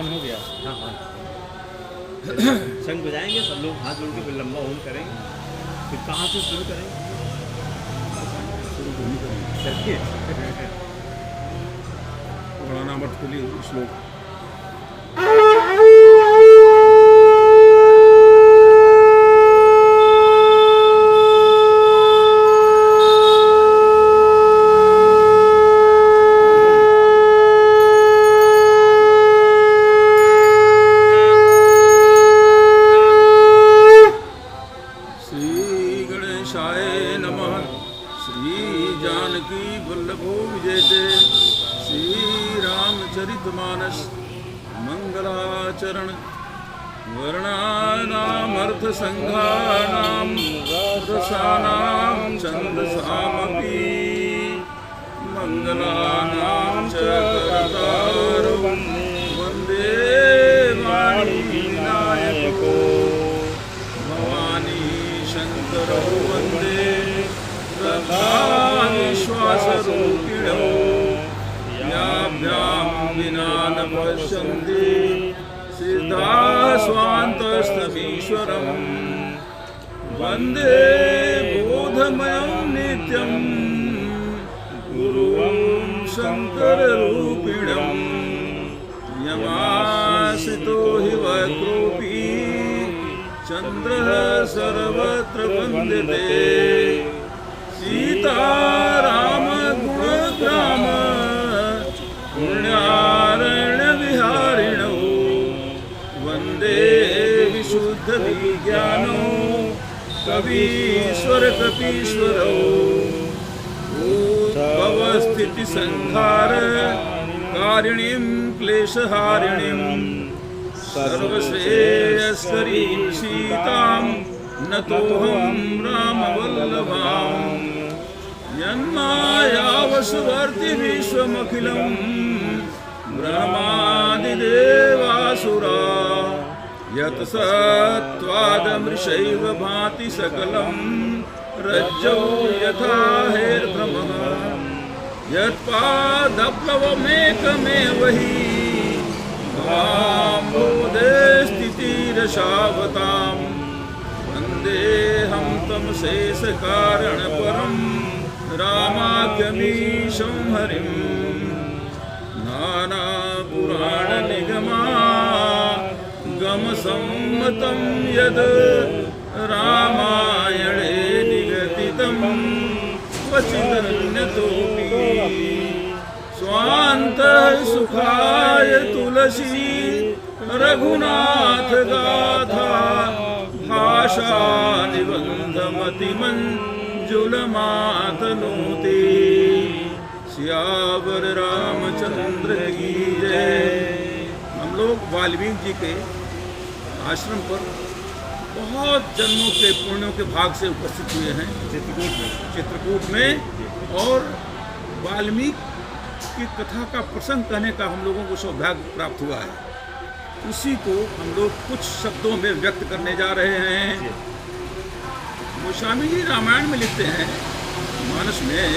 हवन हो गया। हाँ हाँ शंख बजाएंगे, सब लोग हाथ जोड़ के फिर लंबा होम करेंगे। फिर कहाँ से शुरू करेंगे? चलिए पुराणामर्थ के लिए श्लोक। रामचरितमानस मंगलाचरण वर्णानामर्थ संघानां रसानां छन्दसामपि मंगलानां च कर्तारं वन्दे वाणी विनायको भवानी शंकरो वन्दे विश्वासरूपिणो याभ्यां विना न पश्यन्ति सिद्धा स्वान्तस्तमीश्वरम् वन्दे बोधमयं नित्यं गुरुं शङ्कररूपिणं यमासितो हि वक्रोऽपि चन्द्रः सर्वत्र वन्दते सीताराम गुणग्राम पुण्यारण्यविहारिणौ वन्दे विशुद्धविज्ञानो कवीश्वर कपीश्वरौ भवस्थितिसंहार कारिणीं क्लेशहारिणीं सर्वश्रेयस्करीं सीतां नतोऽहं रामवल्लभाम् यन्मायावसुवर्ति विश्वमखिलं ब्रह्मादिदेवासुरा यत्सत्त्वादमृषैव भाति सकलं रज्जौ यथा हेर्भ्रमः यत्पादप्लवमेकमेव हि भाम्बोधे स्थितिरशावतां वन्देऽहं तं शेषकारणपरं रामाख्यमीशं हरिं नानापुराणनिगमागमसम्मतं यद् रामायणे निगदितं क्वचिदन्यतोऽपि स्वान्तः सुखाय तुलसी रघुनाथ गाथा भाषा निबन्धमतिमञ्जुलमातनोति सियावर रामचंद्र की जय। हम लोग वाल्मीकि जी के आश्रम पर बहुत जन्मों के पुण्यों के भाग से उपस्थित हुए हैं चित्रकूट में और वाल्मीकि की कथा का प्रसंग कहने का हम लोगों को सौभाग्य प्राप्त हुआ है। उसी को हम लोग कुछ शब्दों में व्यक्त करने जा रहे हैं। गोस्वामी जी रामायण में लिखते हैं मानस में,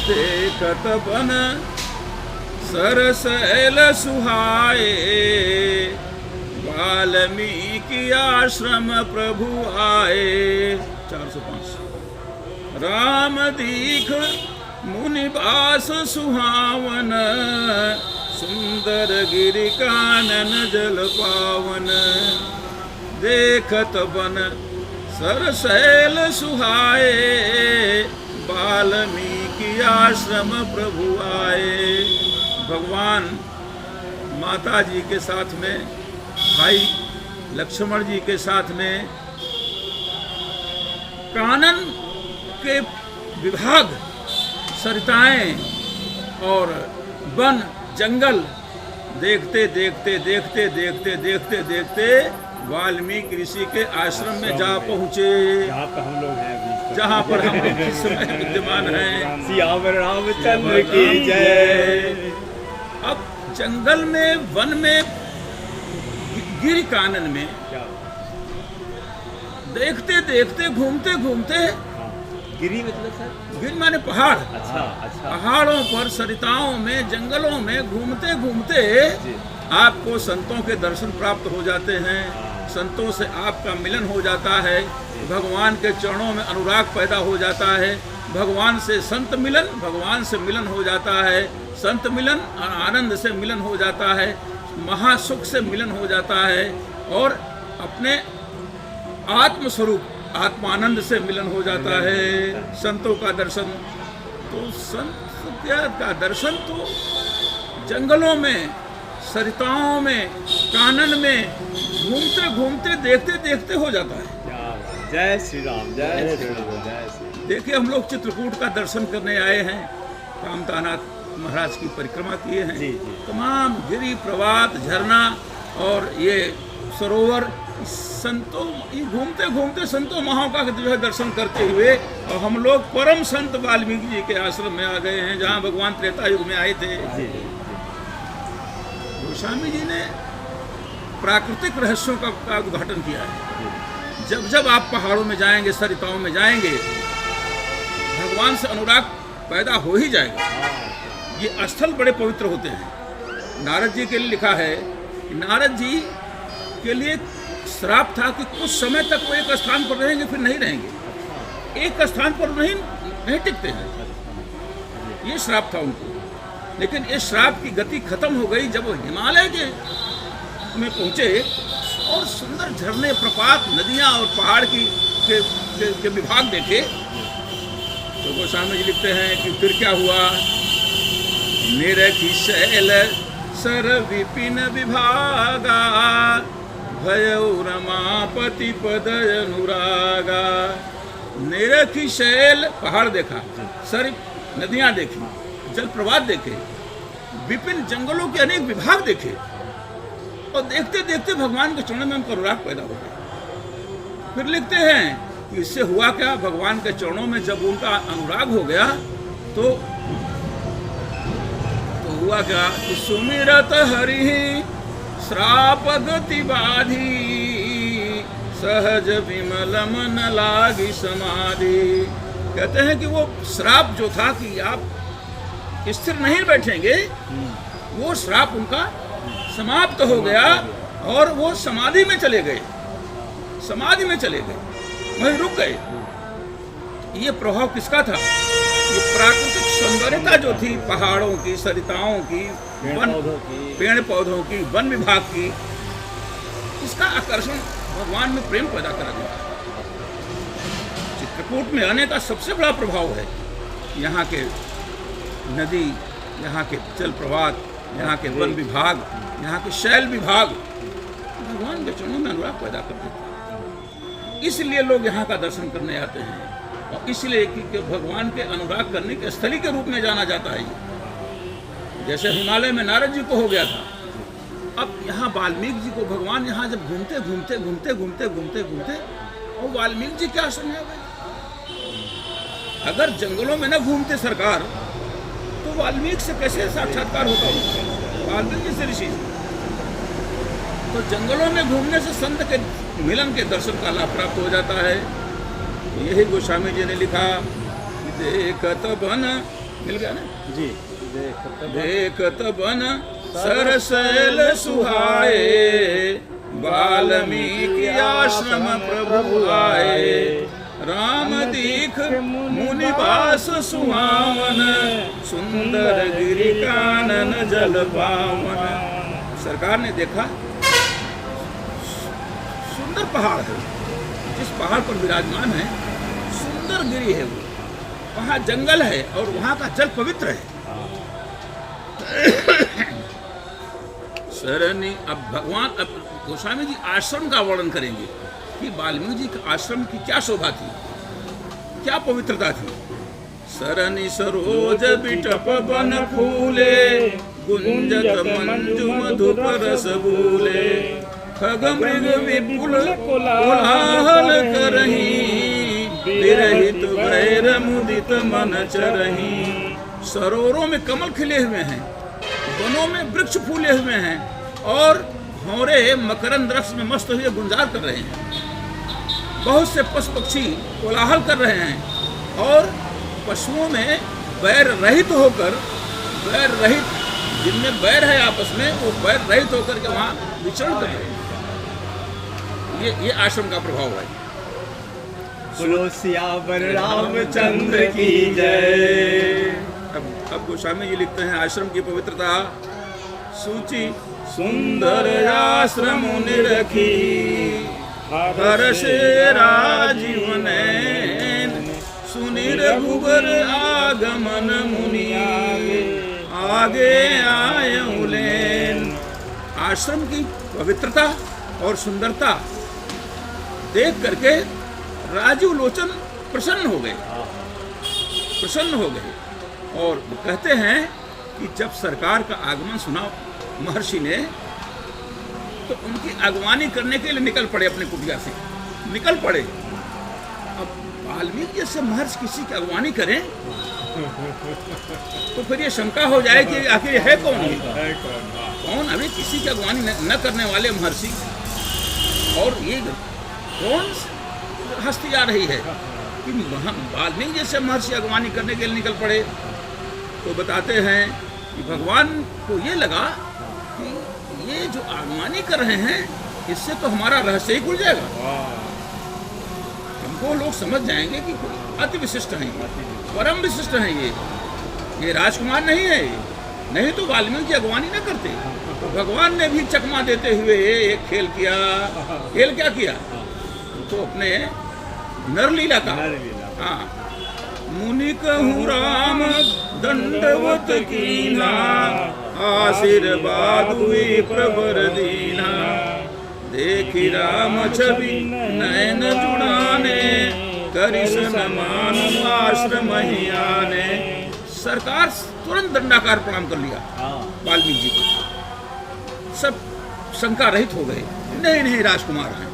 देखत बन सरसैल सुहाए वाल्मीकि आश्रम प्रभु आए। 405 राम दीख मुनिवास सुहावन सुंदर गिरि कानन जल पावन देखत बन सरसैल सुहाए वाल्मीकि आश्रम प्रभु आए। भगवान माता जी के साथ में भाई लक्ष्मण जी के साथ में कानन के विभाग सरिताएं और वन जंगल देखते देखते देखते देखते देखते देखते वाल्मीकि ऋषि के आश्रम में जा पहुँचे, जहाँ पर हम लोग इस समय विद्यमान हैं। सियावर रामचंद्र की जय। अब जंगल में वन में गिरि कानन में देखते देखते घूमते घूमते गिरी मतलब सर? गिर माने पहाड़। अच्छा अच्छा। पहाड़ों पर, सरिताओं में, जंगलों में घूमते घूमते जी। आपको संतों के दर्शन प्राप्त हो जाते हैं, संतों से आपका मिलन हो जाता है, भगवान के चरणों में अनुराग पैदा हो जाता है, भगवान से संत मिलन, भगवान से मिलन हो जाता है, संत मिलन आनंद से मिलन हो जाता है, महासुख से मिलन हो जाता है, और अपने आत्मस्वरूप आत्मानंद से मिलन हो जाता है। संतों का दर्शन, तो संत का दर्शन तो जंगलों में, सरिताओं में, कानन में घूमते घूमते, देखते देखते हो जाता है। क्या बात। जय श्री राम, जय श्री राम, जय श्री राम। देखिए, हम लोग चित्रकूट का दर्शन करने आए हैं, कामतानाथ महाराज की परिक्रमा किए हैं। जी, जी। तमाम गिरी, प्रवात, झरना और ये सरोवर, संतों, ये घूमते घूमते संतों महाओं का जो है दर्शन करते हुए, और हम लोग परम संत वाल्मीकि जी के आश्रम में आ गए हैं, जहाँ भगवान त्रेता युग में आए थे। गोस्वामी जी ने प्राकृतिक रहस्यों का उद्घाटन किया है। जब जब आप पहाड़ों में जाएंगे, सरिताओं में जाएंगे, भगवान से अनुराग पैदा हो ही जाएगा। ये स्थल बड़े पवित्र होते हैं। नारद जी के लिए लिखा है कि नारद जी के लिए श्राप था कि कुछ समय तक वो एक स्थान पर रहेंगे, फिर नहीं रहेंगे, एक स्थान पर नहीं टिकते हैं। ये श्राप था उनको। लेकिन इस श्राप की गति खत्म हो गई जब वो हिमालय के में पहुंचे और सुंदर झरने, प्रपात, नदियां और पहाड़ के विभाग देखे। तो गोस्वामी जी लिखते हैं कि फिर क्या हुआ। निरखि शैल सर विपिन विभागा, भयउ रमापति पद अनुरागा। निरखि शैल, पहाड़ देखा, सर नदियां देखी, जल प्रवाह देखे, विपिन जंगलों के अनेक विभाग देखे, और देखते देखते भगवान के चरणों में उनका अनुराग पैदा हो गया। फिर लिखते हैं कि इससे हुआ क्या, भगवान के चरणों में जब उनका अनुराग हो गया तो हुआ क्या कि सुमिरत हरि श्राप गति बाधी, सहज विमल मन लागी समाधि। कहते हैं कि वो श्राप जो था कि आप स्थिर नहीं बैठेंगे, वो श्राप उनका समाप्त हो गया और वो समाधि में चले गए, समाधि में चले गए, वहीं रुक गए। ये प्रभाव किसका था? ये प्राकृतिक सौंदर्यता जो थी, पहाड़ों की, सरिताओं की, पेड़ पौधों की, वन विभाग की, इसका आकर्षण भगवान में प्रेम पैदा करा दिया। चित्रकूट में आने का सबसे बड़ा प्रभाव है यहाँ के नदी, यहाँ के जल प्रवाह, यहाँ के वन विभाग, यहाँ के शैल विभाग भगवान के चरणों में अनुराग पैदा कर देते। इसलिए लोग यहाँ का दर्शन करने आते हैं, और इसलिए कि भगवान के अनुराग करने के स्थली के रूप में जाना जाता है। जैसे हिमालय में नारद जी को हो गया था, अब यहाँ वाल्मीकि जी को भगवान यहाँ जब घूमते घूमते घूमते घूमते घूमते घूमते और वाल्मीकि जी के आश्रम में आ गए। अगर जंगलों में न घूमते सरकार, तो वाल्मीकि से कैसे साक्षात्कार होता होगा? वाल्मीकि से ऋषि। तो जंगलों में घूमने से संत के मिलन के दर्शन का लाभ प्राप्त हो जाता है। यही गोस्वामी जी ने लिखा कि देखत बन, मिल गया ना जी, देखत बन सरसैल सुहाए, वाल्मीकि आश्रम प्रभु आए, राम दीख मुनि बास सुहावन, सुंदर गिरि कानन जल पावन। सरकार ने देखा सुंदर पहाड़ है, जिस पहाड़ पर विराजमान है सुंदर गिरी है, वो वहाँ जंगल है और वहाँ का जल पवित्र है। सरनी, अब भगवान, अब गोस्वामी जी आश्रम का वर्णन करेंगे कि वाल्मीकि जी के आश्रम की क्या शोभा थी, क्या पवित्रता थी। सरनी सरोज बिटप बन फूले, गुंजत मंजु मधुप रस बूले, खग मृग विपुल कोलाहल करही, विरहित भैर मुदित मन चरही। सरोवरों में कमल खिले हुए हैं, वनों में वृक्ष फूले हुए हैं, और भौरे मकरंद रस में मस्त हुए गुंजार कर रहे हैं। बहुत से पशु पक्षी कोलाहल कर रहे हैं, और पशुओं में बैर रहित होकर, बैर रहित, जिनमें बैर है आपस में, वो बैर रहित होकर के वहाँ विचरण कर रहे हैं। ये आश्रम का प्रभाव है। बोलो सियावर रामचंद्र की जय। अब गोस्वामी जी लिखते हैं आश्रम की पवित्रता। सूची सुंदर आश्रम निरखी, हर्ष राजीव नैन, सुनि रघुबर आगमन मुनि, आगे आए लेन। आश्रम की पवित्रता और सुंदरता देख करके राजीव लोचन प्रसन्न हो गए, प्रसन्न हो गए। और कहते हैं कि जब सरकार का आगमन सुना महर्षि ने, तो उनकी अगवानी करने के लिए निकल पड़े, अपने कुटिया से निकल पड़े। अब वाल्मीकि जैसे महर्षि किसी की अगवानी करें तो फिर ये शंका हो जाए कि आखिर है कौन, कौन अभी किसी की अगवानी न करने वाले महर्षि, और ये कौन हस्ती आ रही है कि वाल्मीकि जैसे महर्षि अगवानी करने के लिए निकल पड़े। तो बताते हैं कि भगवान को ये लगा कि ये जो अगवानी कर रहे हैं, इससे तो हमारा रहस्य ही खुल जाएगा। हमको लोग समझ जाएंगे कि अति विशिष्ट हैं, परम विशिष्ट हैं, ये राजकुमार नहीं है, नहीं तो वाल्मीकि की अगवानी न करते। तो भगवान ने भी चकमा देते हुए एक खेल किया। खेल क्या किया? तो अपने नरलीला का, हाँ, मुनि कहूँ राम दंडवत कीना, आशीर्वाद हुई प्रवर दीना, देखी राम छवि नयन जुड़ाने, करि सनमान आश्रम ही आने। सरकार तुरंत दंडाकार प्रणाम कर लिया वाल्मीकि जी को। सब शंका रहित हो गए, नहीं नहीं राजकुमार हैं,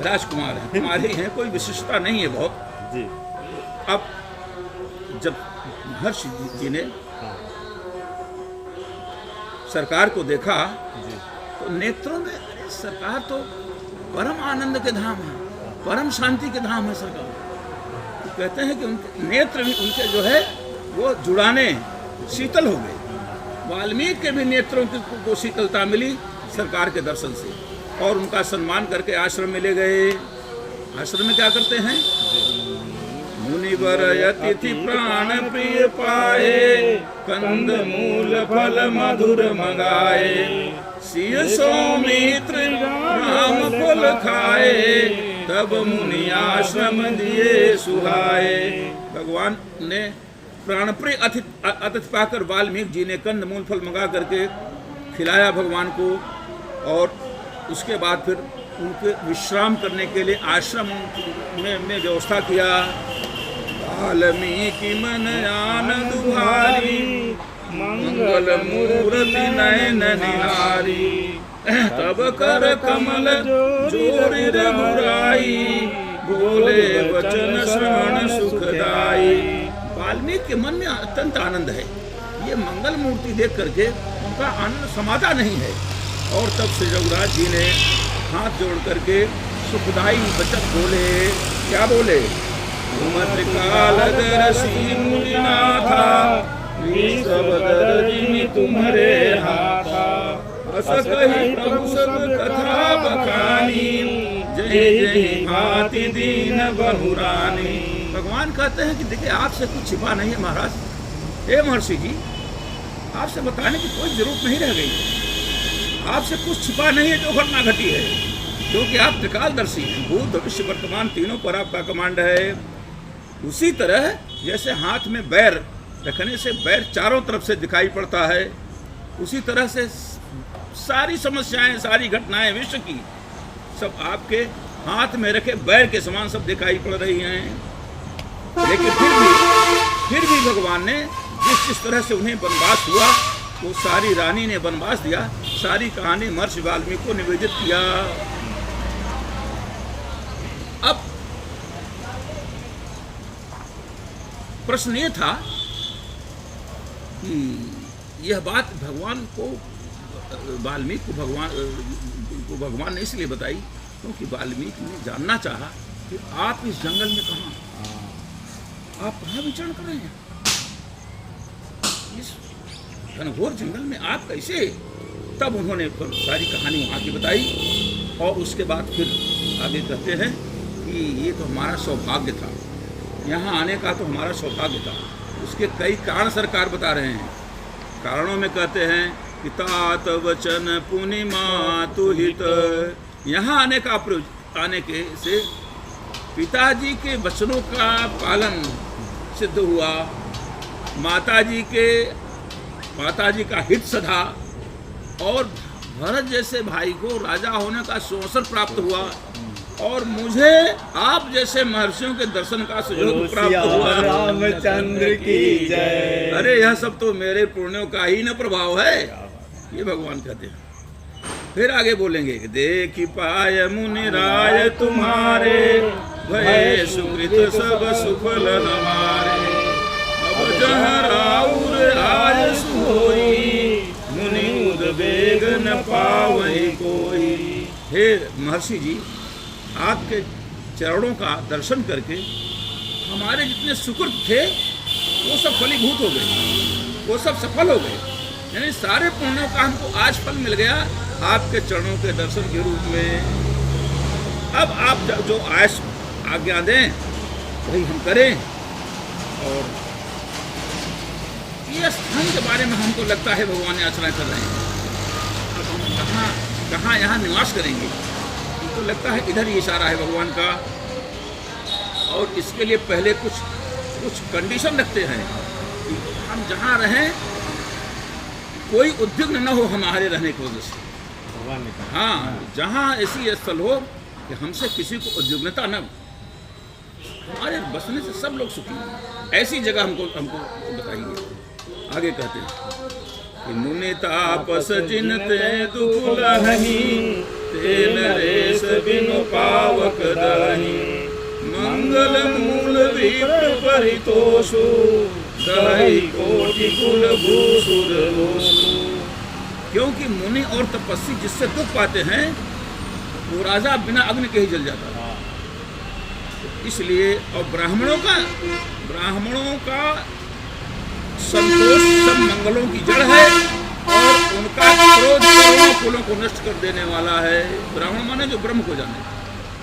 राजकुमार हैं, हमारे हैं, कोई विशिष्टता नहीं है बहुत जी। अब जब महर्षि जी ने सरकार को देखा जी, तो नेत्रों में, अरे सरकार तो परम आनंद के धाम है, परम शांति के धाम है सरकार। तो कहते हैं कि उनके नेत्र भी, उनके जो है वो जुड़ाने शीतल हो गए। वाल्मीकि के भी नेत्रों को शीतलता मिली सरकार के दर्शन से, और उनका सम्मान करके आश्रम में ले गए। आश्रम में क्या करते हैं? मुनिवर अतिथि प्राण प्रिय पाए, कंद मूल फल मधुर मंगाए, सिय सौमित्र राम फल खाए, तब मुनि आश्रम दिए सुहाए। भगवान ने प्राण प्रिय अतिथि पाकर वाल्मीकि जी ने कंद मूल फल मंगा करके खिलाया भगवान को, और उसके बाद फिर उनके विश्राम करने के लिए आश्रम में व्यवस्था किया। वाल्मीकि मन आनंद भारी, मंगल मूर्ति नयन निहारी, तब कर कमल जोरि रघुराई, बोले वचन श्रवण सुखदाई। वाल्मीकि के मन में अत्यंत आनंद है, ये मंगल मूर्ति देख करके उनका आनंद समाता नहीं है। और तब श्री रघुराज जी ने हाथ जोड़ करके सुखदाई वचन बोले। क्या बोले? मुनिनाथा, तुम्हारे हाथा, अस कही प्रभु सब कथा बखानी, जय जय भांति दीन बहुरानी। भगवान कहते हैं कि देखिए आपसे कुछ छिपा नहीं है महाराज, हे महर्षि जी, आपसे बताने की कोई जरूरत नहीं रह गई, आपसे कुछ छिपा नहीं है जो घटना घटी है, क्योंकि आप त्रिकालदर्शी हैं, भूत भविष्य वर्तमान तीनों पर आपका कमांड है। उसी तरह जैसे हाथ में बैर रखने से बैर चारों तरफ से दिखाई पड़ता है, उसी तरह से सारी समस्याएं, सारी घटनाएं विश्व की सब आपके हाथ में रखे बैर के समान सब दिखाई पड़ रही हैं। लेकिन फिर भी भगवान ने जिस तरह से उन्हें वनवास हुआ, वो सारी रानी ने वनवास दिया, सारी कहानी महर्षि वाल्मीकि को निवेदित किया। अब प्रश्न ये था कि यह बात भगवान को, वाल्मीकि को भगवान ने इसलिए बताई क्योंकि वाल्मीकि ने जानना चाहा कि आप इस जंगल में कहाँ, आप कहाँ विचरण कर रहे हैं? इस घनघोर जंगल में आप कैसे? तब उन्होंने सारी कहानी वहाँ की बताई और उसके बाद फिर आगे कहते हैं कि ये तो हमारा सौभाग्य था, यहाँ आने का तो हमारा सौभाग्य था। उसके कई कारण सरकार बता रहे हैं। कारणों में कहते हैं कि तात वचन पूर्णिमा तुहित, यहाँ आने के से पिताजी के वचनों का पालन सिद्ध हुआ, माताजी का हित सधा और भरत जैसे भाई को राजा होने का सुअवसर प्राप्त हुआ और मुझे आप जैसे महर्षियों के दर्शन का सुयोग प्राप्त हुआ। रामचंद्र की जय। अरे यह सब तो मेरे पुण्यों का ही न प्रभाव है, ये भगवान कहते हैं। फिर आगे बोलेंगे, देखी पाय मुनि राय तुम्हारे, भय सुकृत सब सुफल हमारे, अब जहाँ राउर आय सोई, मुनि उद्वेग न पावई कोई। हे महर्षि जी, आपके चरणों का दर्शन करके हमारे जितने सुकृत थे वो सब फलीभूत हो गए, वो सब सफल हो गए। यानी सारे पुण्यों का हमको आज फल मिल गया आपके चरणों के दर्शन के रूप में। अब आप जो आज्ञा दें वही हम करें। और ये स्थान के बारे में हमको लगता है भगवान ने आचरण कर रहे हैं। अब हम कहाँ यहाँ निवास करेंगे, हमको लगता है इधर ही इशारा है भगवान का। और इसके लिए पहले कुछ कंडीशन रखते हैं कि हम जहाँ रहें कोई उद्विग्न न हो हमारे रहने की वजह से। भगवान ने कहा हाँ, जहाँ ऐसी स्थल हो कि हमसे किसी को उद्विग्नता न, हमारे बसने से सब लोग सुखी हैं, ऐसी जगह हमको बताइए। आगे कहते हैं कि मुनि तापस जिन ते दुख लहनी, तेन रेस बिनु पावक दही, मंगल मूल विप्र परितोषु, दही कोटि कुल भूसुर दोषु। क्योंकि मुनि और तपस्वी जिससे दुख पाते हैं वो राजा बिना अग्नि के ही जल जाता है। इसलिए और ब्राह्मणों का संतोष सब मंगलों की जड़ है और उनका क्रोध करोड़ों कुलों को नष्ट कर देने वाला है। ब्राह्मण माने जो ब्रह्म को जाने,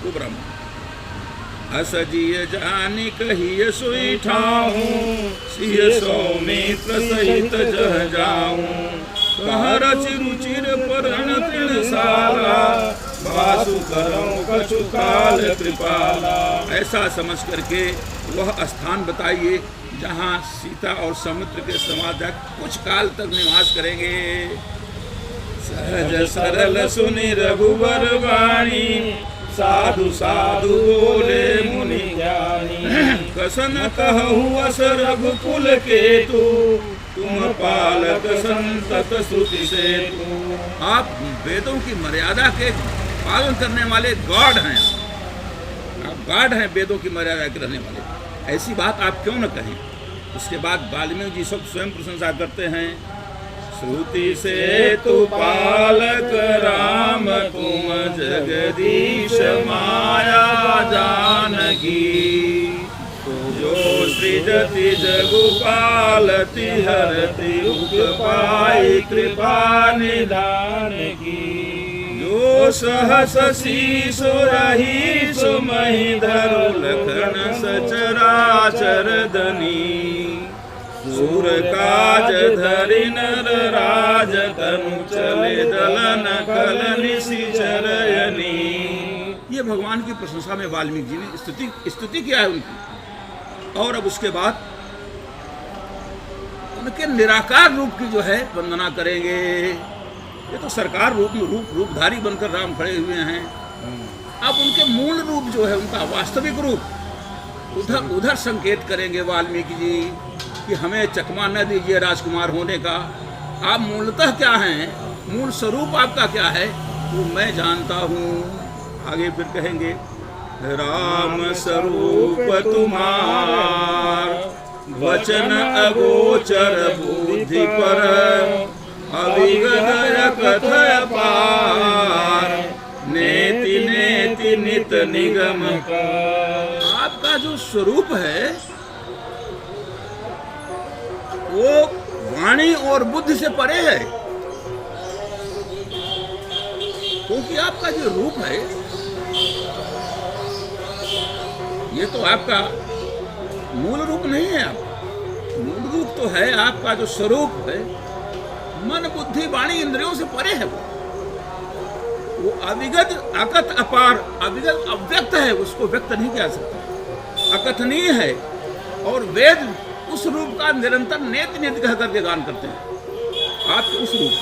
वो ब्राह्मण। असजिय जानी कहिए सोई ठाऊं, सिय सौमित्र सहित जह जाऊं, कहर चिरुचिर परण तृणशाला, वासु करऊं कछु काल कृपाला। ऐसा समझ करके वह स्थान बताइए जहाँ सीता और समुद्र के समाधक कुछ काल तक निवास करेंगे। सहज सरल सुनि रघुवर वाणी, साधु साधु बोले मुनि ज्ञानी, कसन कहूँ अस रघुकुल केतु, तुम पालक संतत स्तुति से तू। आप वेदों की मर्यादा के पालन करने वाले गॉड हैं, आप गॉड हैं, वेदों की मर्यादा के रहने वाले। ऐसी बात आप क्यों न कहें। उसके बाद वाल्मीकि जी सब स्वयं प्रशंसा करते हैं। श्रुति से तू पालक राम, तुम जगदीश माया जानकी, जो सृजति जगु पालति, हरति उप पाई कृपा निधान की, जो सहस शीशो रही सुमहि धरु, लखन सचराचर धनी, सूर काज धरि नर राज, तनु चले दलन कल निशिचरयनी। ये भगवान की प्रशंसा में वाल्मीकि जी ने स्तुति किया है उनकी। और अब उसके बाद उनके निराकार रूप की जो है वंदना करेंगे। ये तो सरकार रूपधारी बनकर राम खड़े हुए हैं। अब उनके मूल रूप जो है, उनका वास्तविक रूप उधर संकेत करेंगे वाल्मीकि जी कि हमें चकमा न दीजिए राजकुमार होने का। आप मूलतः क्या हैं, मूल स्वरूप आपका क्या है वो मैं जानता हूँ। आगे फिर कहेंगे, राम स्वरूप तुम्हार, वचन अगोचर बुद्धि पर, अभिगत कथय पार, नेति नेति नित निगम। आपका जो स्वरूप है वो वाणी और बुद्धि से परे है, क्योंकि आपका जो रूप है ये तो आपका मूल रूप नहीं है। आपका मूल रूप तो है आपका जो स्वरूप है, मन बुद्धि वाणी इंद्रियों से परे है। वो अविगत अकथ अपार अविगत अव्यक्त है, उसको व्यक्त नहीं किया सकता, अकथनीय है। और वेद उस रूप का निरंतर नेति नेति कह करके गान करते हैं। आपके उस रूप का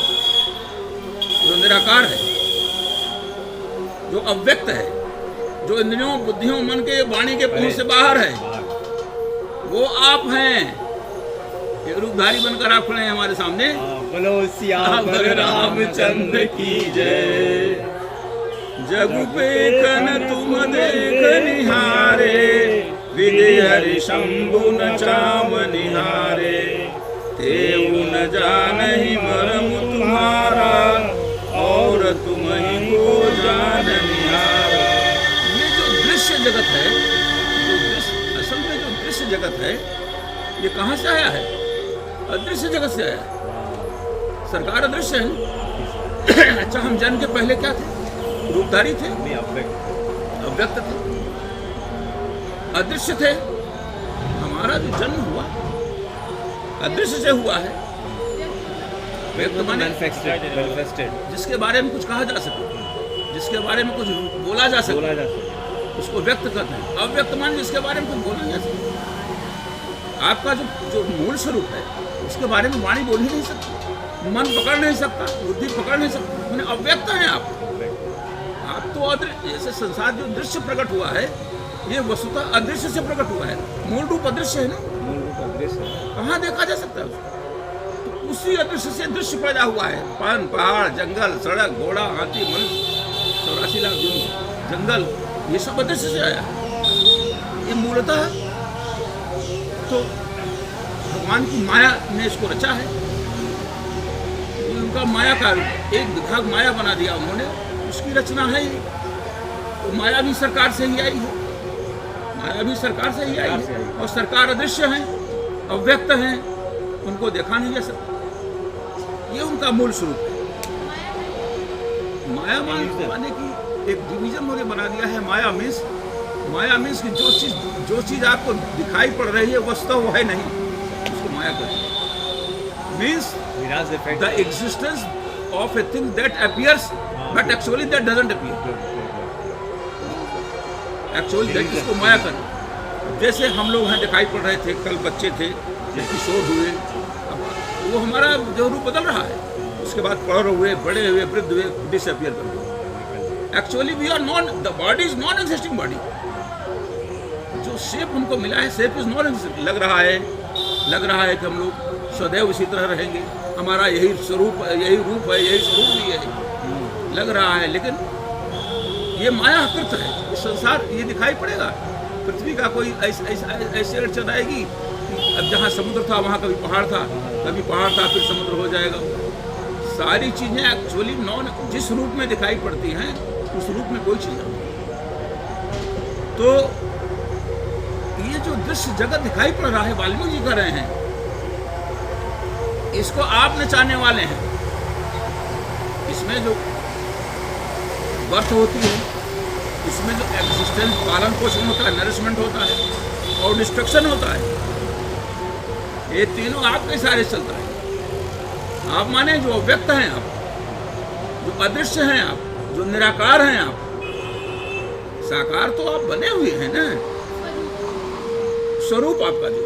जो निराकार है, जो अव्यक्त है, जो इंद्रियों बुद्धियों मन के वाणी के पहुंच से बाहर है, वो आप हैं। एक रूपधारी बनकर आप खड़े हैं हमारे सामने। बोलो सियावर रामचंद्र की जय। जगु पे कन तुम देख निहारे, विधि हरि शंभु न चाव निहारे। तेऊ न जानहि मरम तुम्हारा, और तुम ही को जान निहारा। ये जो दृश्य जगत है, जो दृश्य असल में जो दृश्य जगत है, ये कहाँ से आया है? अदृश्य जगत से आया है। सरकार अदृश्य है। अच्छा, हम जन्म के पहले क्या थे? रूपधारी थे, अव्यक्त थे, अदृश्य थे। हमारा जो जन्म हुआ अदृश्य से हुआ है। जिसके बारे में कुछ कहा जा सके, जिसके बारे में कुछ बोला जा सके, उसको व्यक्त करते हैं। अव्यक्त मान जिसके बारे में कुछ बोला जा सके। आपका जो मूल स्वरूप है, उसके बारे में वाणी बोल ही नहीं सकती, मन पकड़ नहीं सकता, बुद्धि पकड़ नहीं सकती, मैंने अव्यक्त हैं आप तो अदृश्य। जैसे संसार जो दृश्य प्रकट हुआ है, ये वस्तुतः अदृश्य से प्रकट हुआ है। मूल रूप अदृश्य है ना, मूल रूप अदृश्य है। कहाँ देखा जा सकता है उसको? तो उसी अदृश्य से दृश्य पैदा हुआ है। पान, पहाड़, जंगल, सड़क, घोड़ा, हाथी, मनुष्य, 84 लाख जंगल, ये सब अदृश्य से आया है। ये मूलतः तो भगवान की माया ने इसको रचा है। उनका माया का एक विभाग माया बना दिया उन्होंने, उसकी रचना है। तो माया भी सरकार से ही आई है, माया भी सरकार से ही आई है। और सरकार अदृश्य है, अव्यक्त है, उनको देखा नहीं जा सकता। ये उनका मूल स्वरूप है। माया माने की एक डिवीजन उन्होंने बना दिया है। माया मीन्स की जो चीज आपको दिखाई पड़ रही है वस्तु वो है नहीं, उसको माया कहते हैं। Means the existence of a thing that appears but actually that doesn't appear. Actually that इसको माया कहते। जैसे हम लोग हैं, दिखाई पड़ रहे थे, कल बच्चे थे, किशोर हुए, अब वो हमारा जो रूप बदल रहा है, उसके बाद पौर हुए, बड़े हुए, वृद्ध हुए, डिसअपियर कर गए। Actually we are non, the body is non existing body. जो शेप उनको मिला है, शेप इज नॉन एग्जिस्टिंग। लग रहा है कि हम लोग सदैव इसी तरह रहेंगे, हमारा यही स्वरूप है, यही रूप है, यही स्वरूप भी है, लग रहा है। लेकिन ये माया कृत है। ये संसार ये दिखाई पड़ेगा। पृथ्वी का कोई ऐसे अड़चन आएगी कि अब जहाँ समुद्र था वहाँ कभी पहाड़ था, फिर समुद्र हो जाएगा। सारी चीज़ें एक्चुअली नॉन, जिस रूप में दिखाई पड़ती हैं उस रूप में कोई चीज़ नहीं। तो ये जो दृश्य जगत दिखाई पड़ रहा है, वाल्मीकि जी कर रहे हैं, इसको आप नचाने वाले हैं। इसमें जो बर्थ होती है, इसमें जो एग्जिस्टेंस, पालन पोषण होता है, नरिशमेंट होता है और डिस्ट्रक्शन होता है, ये तीनों आपके सारे चलता है। आप माने जो अव्यक्त हैं, आप जो अदृश्य हैं, आप जो निराकार हैं, आप साकार तो आप बने हुए हैं ना। स्वरूप आपका जो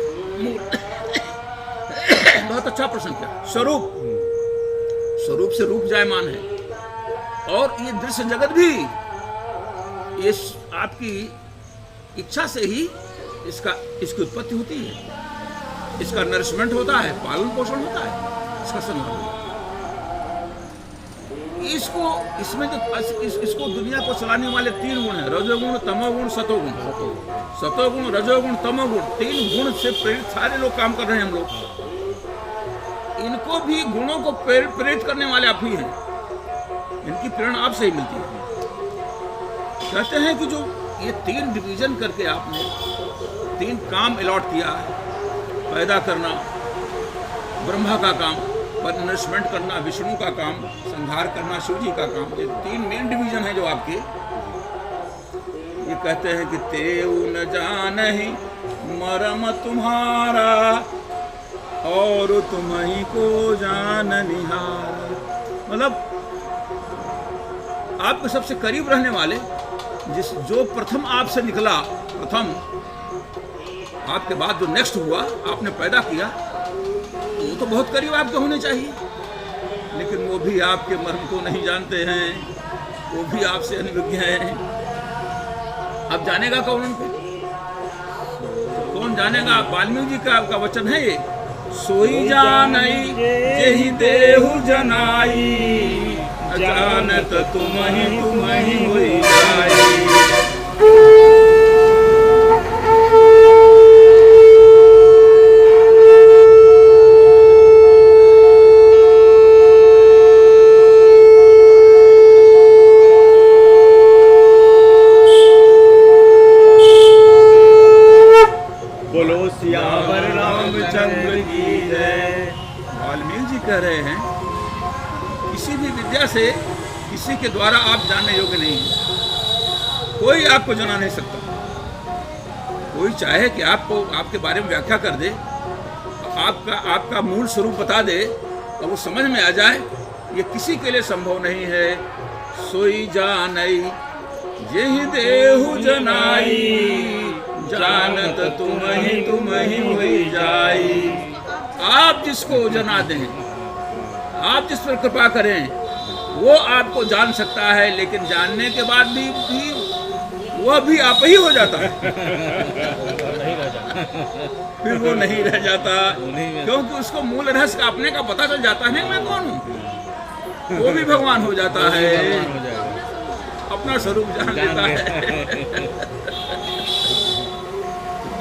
बहुत अच्छा प्रश्न किया। स्वरूप से रूप जायमान है। और ये दृश्य जगत भी ये आपकी इच्छा से ही इसकी उत्पत्ति होती है, इसका नरिशमेंट होता है, पालन पोषण होता है, इसका संग्रह होता है। इसमें जो इसको दुनिया को चलाने वाले 3 गुण हैं, रजोगुण, तमोगुण, सतोगुण। सतोगुण, रजोगुण, तमोगुण, 3 गुण से प्रेरित सारे लोग काम कर रहे हैं। हम लोग इनको भी गुणों को प्रेरित करने वाले आप ही हैं। इनकी प्रेरणा आपसे ही मिलती है। कहते हैं कि जो ये 3 डिवीजन करके आपने 3 काम अलॉट किया है, पैदा करना, ब्रह्मा का काम, पनिशमेंट करना विष्णु का काम, संहार करना शिव जी का काम। ये 3 मेन डिवीजन है जो आपके। ये कहते हैं कि तेऊ न जानहि मरम तुम्हारा और तुम्हीं को जान निहार। मतलब आपके सबसे करीब रहने वाले जो प्रथम आपसे निकला, प्रथम आपके बाद जो नेक्स्ट हुआ, आपने पैदा किया, वो तो बहुत करीब आपके होने चाहिए, लेकिन वो भी आपके मर्म को नहीं जानते हैं, वो भी आपसे अनभिज्ञ हैं। अब जानेगा कौन उनको? कौन जानेगा? वाल्मीकि जी का वचन है ये, सोई जानई जेहि देहु जनाई, जानत तुम्हीं होई जाई। बोलो सियावर रामचंद्र की जय। वाल्मीकि जी कह रहे हैं किसी भी विद्या से किसी के द्वारा आप जानने योग्य नहीं है। कोई आपको जाना नहीं सकता। कोई चाहे कि आपको आपके बारे में व्याख्या कर दे, आपका मूल स्वरूप बता दे और वो समझ में आ जाए, ये किसी के लिए संभव नहीं है। सोई जानई जेहि देहु जनाई, जानत तुम्हीं होई जाई। आप जिसको जना दें, आप जिस पर कृपा करें, वो आपको जान सकता है, लेकिन जानने के बाद भी वह भी आप ही हो जाता है। फिर वो नहीं रह जाता, क्योंकि उसको मूल रहस्य का अपने का पता चल जाता है, मैं कौन हूँ। वो भी भगवान हो जाता है, अपना स्वरूप जान लेता है।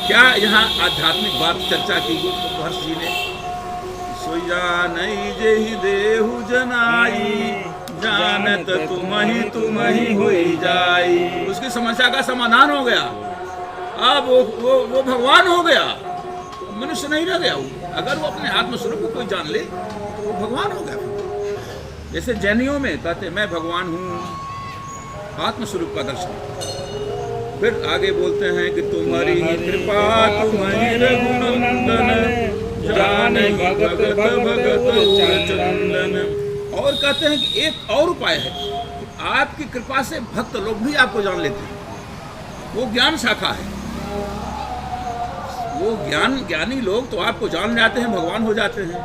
क्या यहाँ आध्यात्मिक बात चर्चा की गई महर्षि जी ने? सोई जानई जेहि देहु जनाई, जानत तुम्हीं होई जाई। उसकी समस्या का समाधान हो गया। अब वो भगवान हो गया, मनुष्य नहीं रह गया। अगर वो अपने आत्मस्वरूप को कोई जान ले तो वो भगवान हो गया। जैसे जैनियों में कहते मैं भगवान हूँ, आत्मस्वरूप का दर्शन। फिर आगे बोलते हैं कि तुम्हारी कृपा तुम्हारी रघुनंदन, जाने भगत भगत चंदन। और कहते हैं कि एक और उपाय है, आपकी कृपा से भक्त लोग भी आपको जान लेते हैं। वो ज्ञान शाखा है। वो ज्ञानी लोग तो आपको जान जाते हैं, भगवान हो जाते हैं।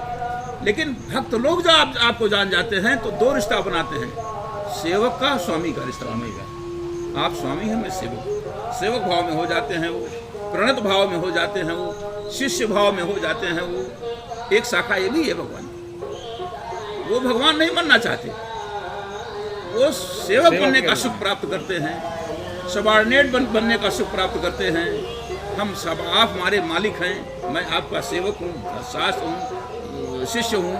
लेकिन भक्त लोग जो आपको जान जाते हैं तो 2 रिश्ता बनाते हैं, सेवक का, स्वामी का रिश्ता। आप स्वामी हैं, मैं सेवक। सेवक भाव में हो जाते हैं वो, प्रणत भाव में हो जाते हैं वो, शिष्य भाव में हो जाते हैं वो। एक शाखा ये भी है भगवान। वो भगवान नहीं बनना चाहते, वो सेवक बनने का सुख प्राप्त करते हैं, सबॉर्डिनेट बनने का सुख प्राप्त करते हैं। हम सब, आप हमारे मालिक हैं, मैं आपका सेवक हूँ, दास हूँ, शिष्य हूँ।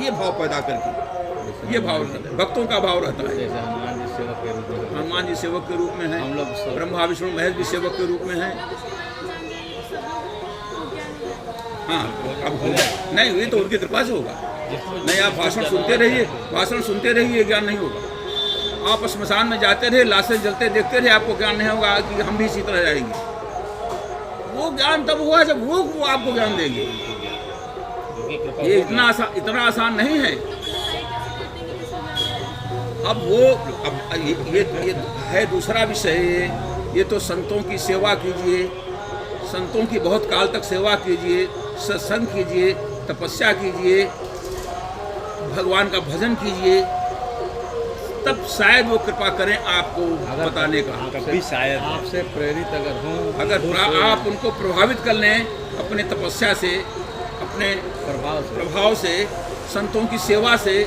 ये भाव पैदा करके ये भाव रहता है, भक्तों का भाव रहता है। हनुमान जी सेवक के रूप में हैं, हम लोग ब्रह्मा विष्णु महेश भी सेवक के रूप में हैं। हाँ, अब होगा नहीं, ये तो उनकी कृपा से होगा। नहीं, आप भाषण सुनते रहिए, ज्ञान नहीं होगा। आप श्मशान में जाते रहे, लाशें जलते देखते रहे, आपको ज्ञान नहीं होगा कि हम भी इसी तरह जाएंगे। वो ज्ञान तब हुआ जब वो आपको ज्ञान देंगे। ये इतना आसान नहीं है। अब ये है दूसरा विषय। ये तो संतों की सेवा कीजिए, संतों की बहुत काल तक सेवा कीजिए, सत्संग कीजिए, तपस्या कीजिए, भगवान का भजन कीजिए, तब शायद वो कृपा करें आपको बताने का। कभी शायद आपसे प्रेरित अगर आप उनको प्रभावित कर लें अपने तपस्या से, अपने प्रभाव से, संतों की सेवा से,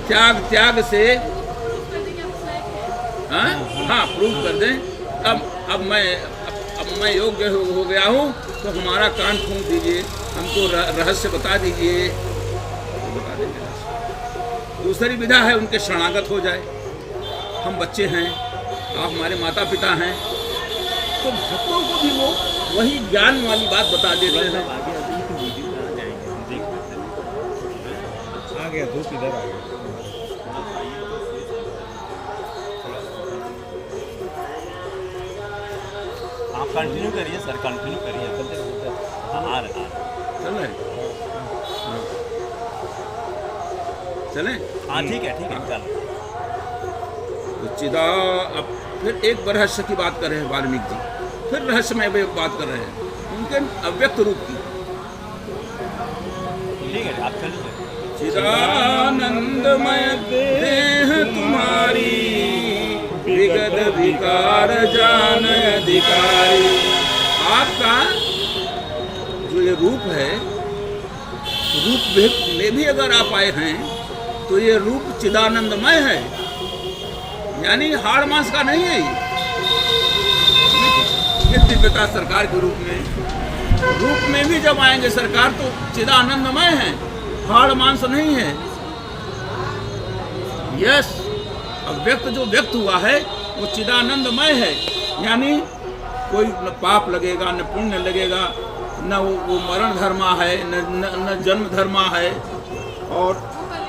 त्याग से, हाँ प्रूव कर दें। अब मैं योग्य हो गया हूँ, तो हमारा कान फूंक दीजिए, हमको रहस्य बता दीजिए, बता देंगे। दूसरी विधा है उनके शरणागत हो जाए। हम बच्चे हैं, आप हमारे माता पिता हैं, तो भक्तों को भी वो वही ज्ञान वाली बात बता देते हैं। गया धूप इधर आ गया। आप कंटिन्यू करिए सर, कंटिन्यू करिए। हाँ आ रहे चल रहे चलें। हाँ ठीक है चल। चिदा अब फिर एक रहस्य की बात कर रहे हैं वाल्मीकि जी, फिर रहस्यमय बात कर रहे हैं उनके अव्यक्त रूप की। ठीक है आप चलिए। चिदानंदमय देह तुम्हारी, विगत विकार जान अधिकारी। आपका जो ये रूप है, रूप में भी अगर आप आए हैं तो ये रूप चिदानंदमय है, यानी हाड़ मांस का नहीं है। ये दिव्यता सरकार के रूप में भी जब आएंगे सरकार तो चिदानंदमय है, हाड़ मांस नहीं है। यस, अव्यक्त जो व्यक्त हुआ है वो चिदानंदमय है, यानी कोई न पाप लगेगा न पुण्य लगेगा, न वो मरण धर्मा है न जन्म धर्मा है, और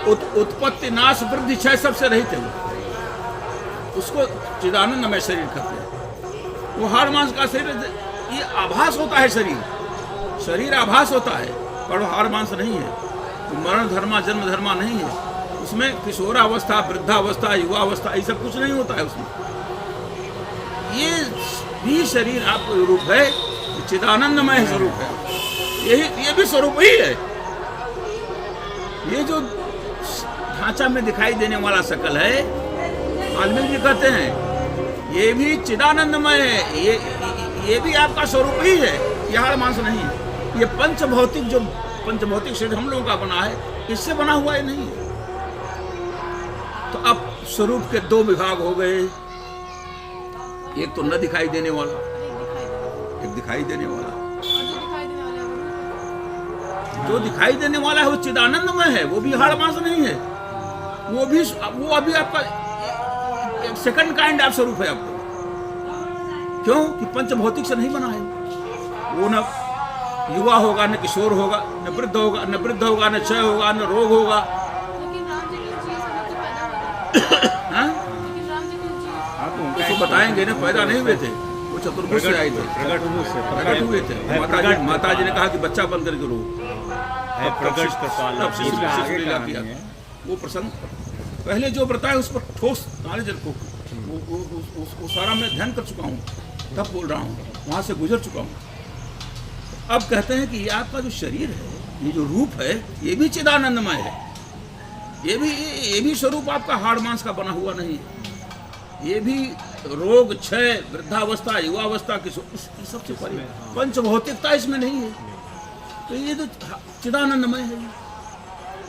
उत्पत्ति नाश वृद्धि क्षय सबसे रहित है। उसको चिदानंदमय शरीर कहते हैं। वो हाड़ मांस का शरीर, ये आभास होता है, शरीर आभास होता है, पर वो हाड़ मांस नहीं है। तो मरण धर्मा जन्म धर्मा नहीं है उसमें। किशोरावस्था, वृद्धावस्था, युवावस्था, ये सब कुछ नहीं होता है उसमें। ये भी शरीर आपका रूप है, चिदानंदमय स्वरूप है। ये भी स्वरूप ही है। ये जो ढांचा में दिखाई देने वाला शकल है, वाल्मीकि जी कहते हैं ये भी चिदानंदमय है, ये भी आपका स्वरूप ही है, ये हाड़ मांस नहीं है। ये पंचभौतिक शरीर हम लोगों का बना है, इससे बना हुआ ही नहीं है। तो अब स्वरूप के दो विभाग हो गए, एक तो न दिखाई देने वाला, एक दिखाई देने वाला। जो दिखाई देने वाला है वो चिदानंदमय है, वो भी हाड़ मांस नहीं है। वो अभी आपका सेकंड काइंड ऑफ स्वरूप है आपको। क्यों कि पंचभौतिक से नहीं बना है वो। न युवा होगा, न किशोर होगा, न वृद्ध होगा, न क्षय होगा, न रोग होगा। उसको बताएंगे ना, पैदा नहीं हुए थे, वो चतुर्भुज से आए थे, प्रकट हुए थे। माता जी ने कहा कि बच्चा बन करके रो, वो प्रसंग पहले जो बताया उस पर ठोस नॉलेज रखो। वो सारा मैं ध्यान कर चुका हूँ, तब बोल रहा हूँ, वहाँ से गुजर चुका हूँ। अब कहते हैं कि ये आपका जो शरीर है, ये जो रूप है, ये भी चिदानंदमय है। ये भी स्वरूप आपका हाड़ मांस का बना हुआ नहीं है। ये भी रोग, क्षय, वृद्धावस्था, युवावस्था की सबसे परे पंचभौतिकता इसमें नहीं है। तो ये तो चिदानंदमय है।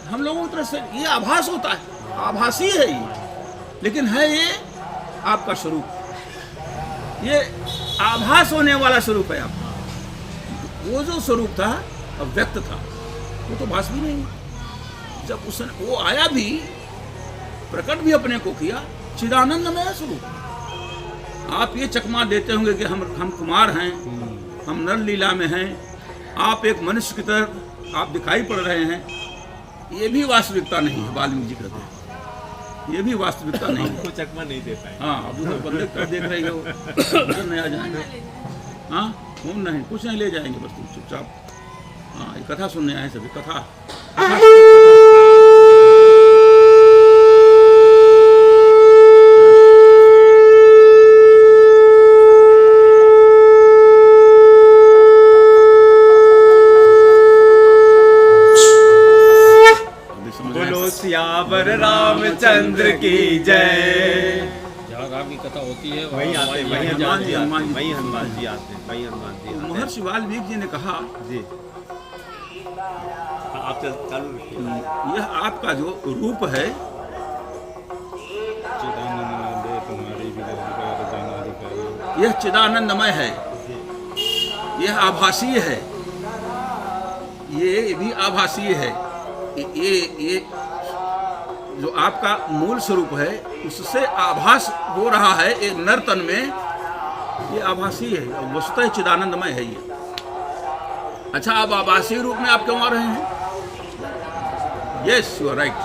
हम लोगों की तरफ से ये आभास होता है, आभासी है ये, लेकिन है ये आपका स्वरूप। ये आभास होने वाला स्वरूप है आपका। वो जो स्वरूप था अव्यक्त था, वो तो भास भी नहीं। जब उसने वो आया भी, प्रकट भी अपने को किया, चिदानंदमय स्वरूप। आप ये चकमा देते होंगे कि हम कुमार हैं, हम नर लीला में हैं, आप एक मनुष्य की तरह आप दिखाई पड़ रहे हैं। ये भी वास्तविकता नहीं है, वाल्मीकि जी कहते हैं ये भी वास्तविकता नहीं है। चकमा नहीं दे पाए। हाँ, अब तो बंदे कर देख रही हो, नहीं आ जाएंगे। हाँ, फोन नहीं, कुछ नहीं ले जाएंगे, बस तुम चुपचाप। हाँ, ये कथा सुनने आए सभी, कथा। सियावर रामचंद्र की जय। जहाँ राम की कथा होती है वहीं आते हैं, वहीं हनुमान जी आते हैं, वहीं हनुमान जी आते हैं, वहीं हनुमान जी आते हैं। महर्षि वाल्मीकि जी ने कहा जी, आप चालू रखिए। यह आपका जो रूप है, यह चिदानंदमय है, यह आभासीय है, ये भी आभासीय है। ये जो आपका मूल स्वरूप है उससे आभास हो रहा है एक नर्तन में, ये आभासी है, वस्तुतः चिदानंदमय है ये। अच्छा, अब आभासी रूप में आप क्यों आ रहे हैं? Yes you are right.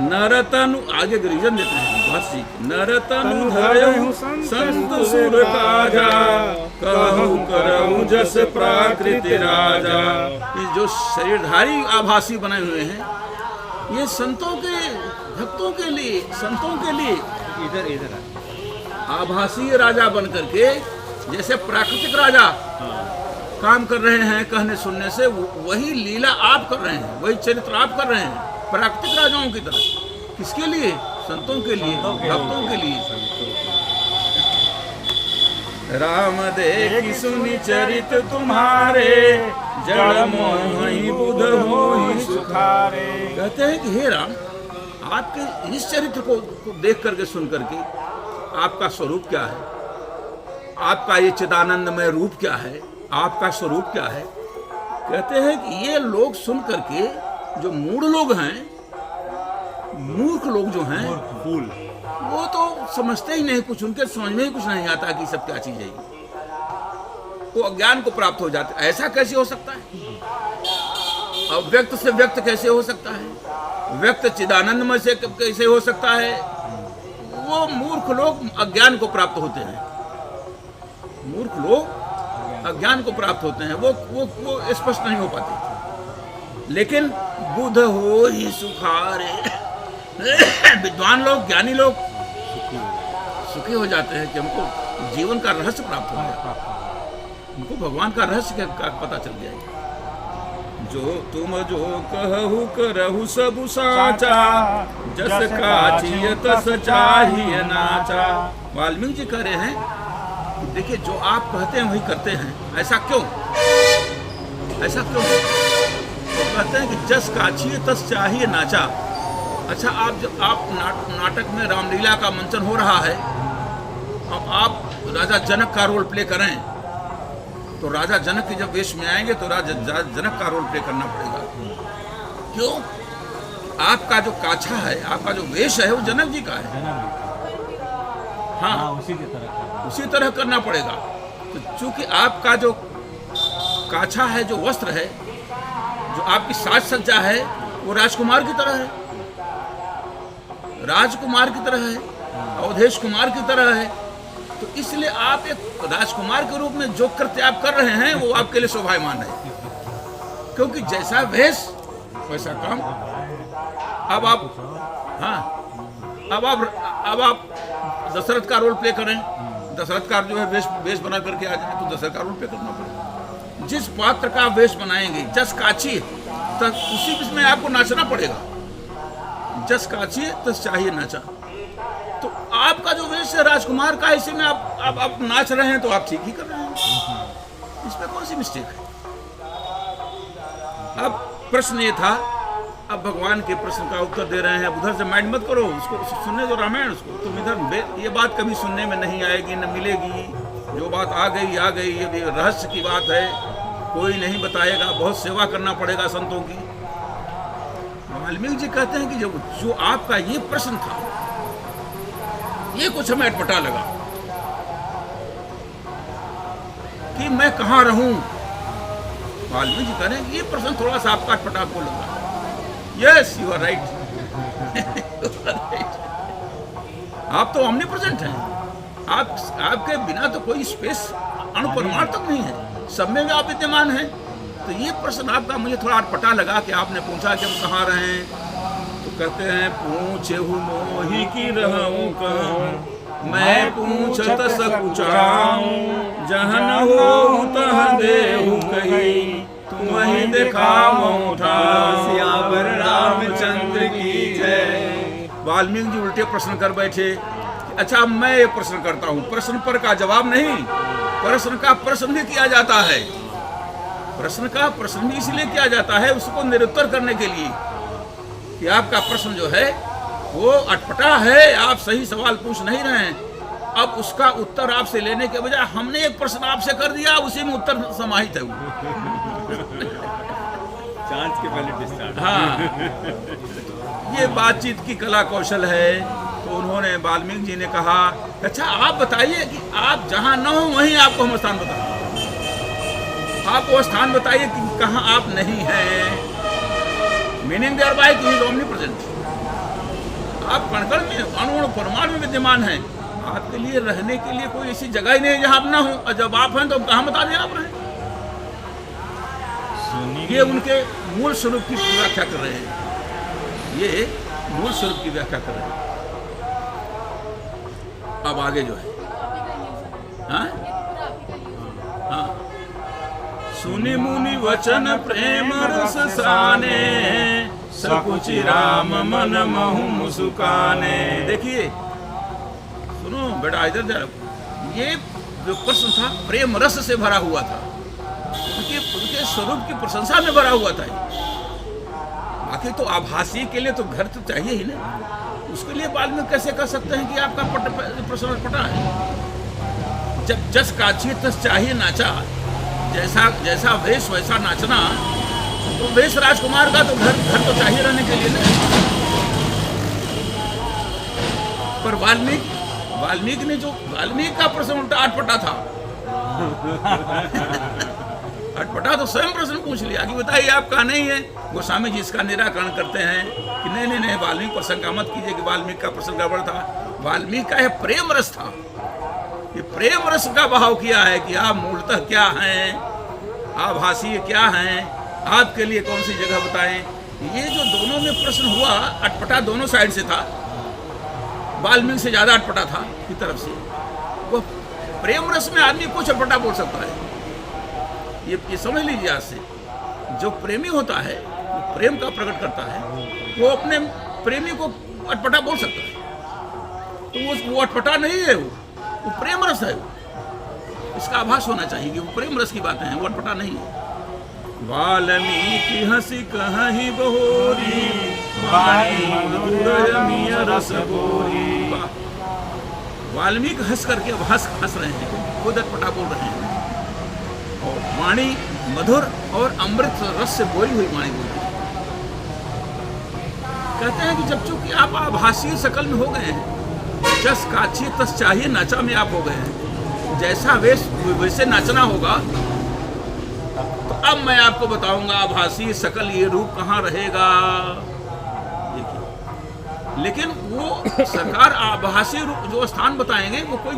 नरतनु आगे रीजन देते हैं बहुत सी। नरतनु धरहु संत सुर काजा, कहूँ करहु जस प्राकृति राजा। ये जो शरीरधारी आभासी बने हुए हैं, ये संतों के भक्तों के लिए, संतों के लिए इधर आभासी राजा बन करके, जैसे प्राकृतिक राजा काम कर रहे हैं कहने सुनने से, वही लीला आप कर रहे हैं, वही चरित्र आप कर रहे हैं प्राकृतिक राजाओं की तरह। किसके लिए? संतों के लिए, भक्तों के लिए। राम देखि सुनि चरित तुम्हारे, जड़ मोहि बुध होहि सुखारे। कहते हैं कि हे राम, आपके इस चरित्र को देख करके सुन करके आपका स्वरूप क्या है, आपका ये चिदानंदमय रूप क्या है, आपका स्वरूप क्या है। कहते हैं कि ये लोग सुन करके, जो मूढ़ लोग हैं, मूर्ख लोग जो हैं, फूल, वो तो समझते ही नहीं कुछ, उनके समझ में ही कुछ नहीं आता कि सब क्या चीज है। वो अज्ञान को प्राप्त हो जाते। ऐसा कैसे हो सकता है? अव्यक्त से व्यक्त कैसे हो सकता है? व्यक्त चिदानंदमय से कैसे हो सकता है? वो मूर्ख लोग अज्ञान को प्राप्त होते हैं। मूर्ख लोग अज्ञान को प्राप्त होते हैं, वो स्पष्ट नहीं हो पाते। लेकिन बुध हो ही सुखारे, विद्वान लोग, ज्ञानी लोग सुखी हो जाते हैं कि हमको जीवन का रहस्य प्राप्त हो गया, हमको भगवान का रहस्य का पता चल गया। जो तुम जो कहु करहु सब साचा, जस काछिय तस चाहिए नाचा। वाल्मीकि जी कह रहे हैं, देखिए जो आप कहते हैं वही करते हैं। ऐसा क्यों? ऐसा क्यों? तो कहते हैं कि जस काछिय तस चाहिए नाचा। अच्छा, आप नाटक में रामलीला का मंचन हो रहा है, अब आप राजा जनक का रोल प्ले करें, तो राजा जनक के जब वेश में आएंगे तो राजा जनक का रोल प्ले करना पड़ेगा। क्यों? आपका जो काछा है, आपका जो वेश है, वो जनक जी का है। हाँ, उसी तरह करना पड़ेगा। तो चूंकि आपका जो काछा है, जो वस्त्र है, जो आपकी साज सज्जा है, वो राजकुमार की तरह है, राजकुमार की तरह है, अवधेश कुमार की तरह है। तो इसलिए आप एक राजकुमार के रूप में जो कृत्य आप कर रहे हैं, वो आपके लिए शोभायमान है, क्योंकि जैसा वेश वैसा काम। अब आप दशरथ का रोल प्ले करें, दशरथ का जो है वेश बना करके आ जाए, तो दशरथ का रोल प्ले करना पड़ेगा। जिस पात्र का वेश बनाएंगे, जस काछी, तब उसी विषय में आपको नाचना पड़ेगा। जस काछी तस चाहिए नाचा। तो आपका जो वेश है राजकुमार का, इसी में आप नाच रहे हैं, तो आप ठीक ही कर रहे हैं, इसमें कौन सी मिस्टेक है? अब प्रश्न ये था, अब भगवान के प्रश्न का उत्तर दे रहे हैं। अब उधर से माइंड मत करो, उसको सुनने दो रामायण, उसको तुम इधर ये बात कभी सुनने में नहीं आएगी, न मिलेगी। जो बात आ गई, ये रहस्य की बात है, कोई नहीं बताएगा, बहुत सेवा करना पड़ेगा संतों की। वाल्मीकि जी कहते हैं कि जो आपका ये प्रश्न था, ये कुछ हमें अटपटा लगा कि मैं कहाँ रहूं। वाल्मीकि जी कह रहे हैं कि ये प्रश्न थोड़ा सा आपका अटपटा आपको लगा। Yes, you are right. आप तो omnipresent हैं। आपके बिना तो कोई स्पेस अणुपरमाणु तक नहीं है, सब में भी आप विद्यमान हैं। तो ये प्रश्न आपका मुझे थोड़ा अटपटा लगा कि आपने पूछा कि हम कहाँ रहें। तो कहते हैं, पूछे हूँ मोहि की रहूं कहूं, मैं पूछत सकुचाऊं, जहन हो तह देहु कही, तुम ही दिखाओ सियावर रामचंद्र की जय। वाल्मीकि जी उल्टे प्रश्न कर बैठे। अच्छा, मैं ये प्रश्न करता हूँ, प्रश्न पर का जवाब नहीं, प्रश्न का प्रश्न भी किया जाता है। प्रश्न का प्रश्न भी इसलिए किया जाता है, उसको निरुत्तर करने के लिए कि आपका प्रश्न जो है वो अटपटा है, आप सही सवाल पूछ नहीं रहे हैं। अब उसका उत्तर आपसे लेने के बजाय हमने एक प्रश्न आपसे कर दिया, उसी में उत्तर समाहित है वो। चांस के पहले डिस्चार्ज। हाँ, ये बातचीत की कला कौशल है। तो उन्होंने, वाल्मीकि जी ने कहा, अच्छा आप बताइए कि आप जहाँ न हो वहीं आपको हम स्थान बताएं, आप वो स्थान बताइए कि कहाँ आप नहीं हैं। Meaning thereby he is omnipresent. आप कण-कण में, अणु परमाणु में विद्यमान हैं। आपके लिए रहने के लिए कोई ऐसी जगह ही नहीं है जहां आप ना हो, और जब आप हैं तो कहां बता दें आप रहें। ये उनके मूल स्वरूप की व्याख्या कर रहे हैं, ये मूल स्वरूप की व्याख्या कर रहे हैं। अब आगे जो है, हाँ हाँ, सुनि मुनि वचन प्रेम रस साने, सकुचि राम मन महु मुस्काने। देखिए सुनो बेटा, इधर जरा, ये जो प्रश्न था प्रेम रस से भरा हुआ था, उनके स्वरूप की प्रशंसा में भरा हुआ था। बाकी तो आभासी के लिए तो घर तो चाहिए ही ना, उसके लिए बाद में कैसे कह सकते हैं कि आपका प्रश्न पटा है। जब जस काछी तस चाहिए नाचा, जैसा जैसा वेश वैसा नाचना, तो वेश राजकुमार का तो घर तो चाहिए रहने के लिए ना। पर वाल्मीकि ने जो, वाल्मीकि का प्रश्न उल्टा अटपटा था। अटपटा तो स्वयं प्रश्न पूछ लिया कि बताइए आपका नहीं है। गोस्वामी जी इसका निराकरण करते हैं कि नहीं, वाल्मीकि प्रसंग का मत कीजिए कि वाल्मीकि का प्रसंग गड़बड़ था। वाल्मीकि का यह प्रेम रस था, ये प्रेम रस का भाव किया है कि आप मूलतः क्या हैं, आभासी क्या हैं, आपके लिए कौन सी जगह बताएं। ये जो दोनों में प्रश्न हुआ, अटपटा दोनों साइड से था। वाल्मीकि से ज्यादा अटपटा था की तरफ से। वो प्रेम रस में आदमी कुछ अटपटा बोल सकता है, ये समझ लीजिए आज से। जो प्रेमी होता है, प्रेम का प्रकट करता है, वो अपने प्रेमी को अटपटा बोल सकता है। तो वो अटपटा नहीं है, वो प्रेम रस है। इसका आभास होना चाहिए कि वो प्रेम रस की बातें हैं, वो अटपटा नहीं है। वाल्मीकि हंसी कहीं बहोरी, रस गोरी। वाल्मीकि हंस करके अब हंस रहे हैं, खुद अटपटा बोल रहे हैं। और वाणी मधुर और अमृत रस से बोरी हुई वाणी बोल रही है। कहते हैं कि जब चूंकि आप आभासी शकल में हो गए हैं, जस काछी तस चाहिए नाचा में आप हो गए हैं, जैसा वेश वैसे नाचना होगा। तो अब मैं आपको बताऊंगा आभासी शकल ये रूप कहाँ रहेगा। देखिए, लेकिन वो सरकार आभासी रूप जो स्थान बताएंगे, वो कोई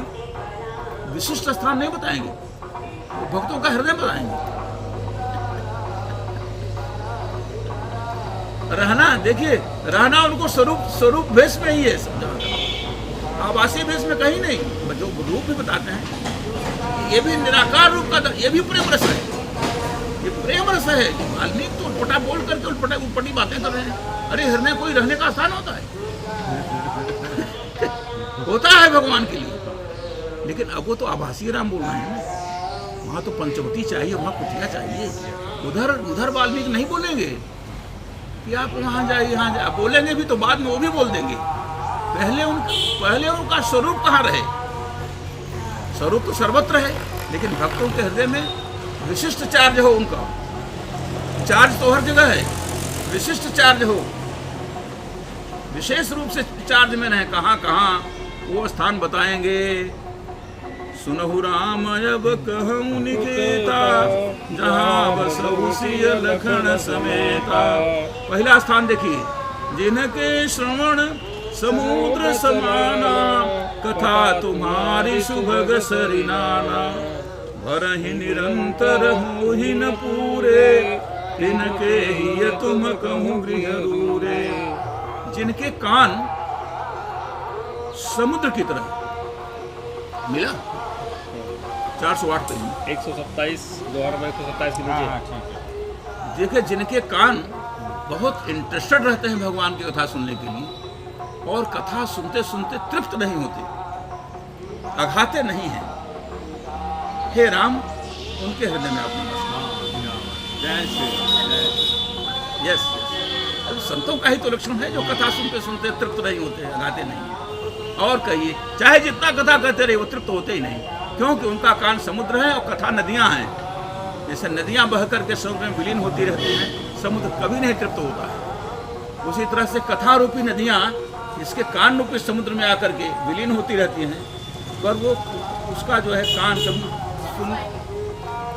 विशिष्ट स्थान नहीं बताएंगे, वो भक्तों का हृदय बताएंगे। रहना, देखिए रहना उनको स्वरूप भेष में ही है, आभासी भेष में कहीं नहीं। जो रूप भी बताते हैं, ये भी निराकार रूप का, ये भी प्रेम रस है, ये प्रेम रस है। वाल्मीकि तो उल्पटा बोल करके उल्पटी बातें कर रहे हैं। अरे हृदय कोई रहने का स्थान होता है होता है भगवान के लिए, लेकिन अब वो तो आभासी राम बोल रहे हैं। वहाँ तो पंचवटी चाहिए, वहाँ कुटिया चाहिए। उधर वाल्मीकि नहीं बोलेंगे कि आप वहाँ जाइए, यहाँ जाए। बोलेंगे भी तो बाद में वो भी बोल देंगे। पहले उनका स्वरूप कहाँ रहे। स्वरूप तो सर्वत्र है, लेकिन भक्तों के हृदय में विशिष्ट चार्ज हो उनका। चार्ज तो हर जगह है, विशिष्ट चार्ज हो, विशेष रूप से चार्ज में रहे। कहाँ कहाँ वो स्थान बताएंगे। सुनहु राम अब कहूँ निकेता, जहाँ बसहु सिय लखन समेता। पहला स्थान देखिए, जिनके श्रवण समुद्र समाना, कथा तुम्हारी सुभग सरिनाना। भरहि निरंतर होहि न पूरे, इनके ही तुम कहूँ गृह रूरे। जिनके कान समुद्र की तरह, मिला 408 पे 127 2127 के नीचे। देखिए, जिनके कान बहुत इंटरेस्टेड रहते हैं भगवान की कथा सुनने के लिए, और कथा सुनते सुनते तृप्त नहीं होते, अघाते नहीं हैं। हे राम, उनके हृदय में आप यस, संतों का ही तो लक्षण है, जो कथा सुनते सुनते तृप्त नहीं होते, अघाते नहीं। और कहिए, चाहे जितना कथा कहते रहे, वो तृप्त होते ही नहीं, क्योंकि उनका कान समुद्र है और कथा नदियां हैं। जैसे नदियां बह करके समुद्र में विलीन होती रहती हैं, समुद्र कभी नहीं तृप्त होता है। उसी तरह से कथा रूपी नदियां जिसके कान रूपी समुद्र में आकर के विलीन होती रहती हैं, पर वो उसका जो है कान कभी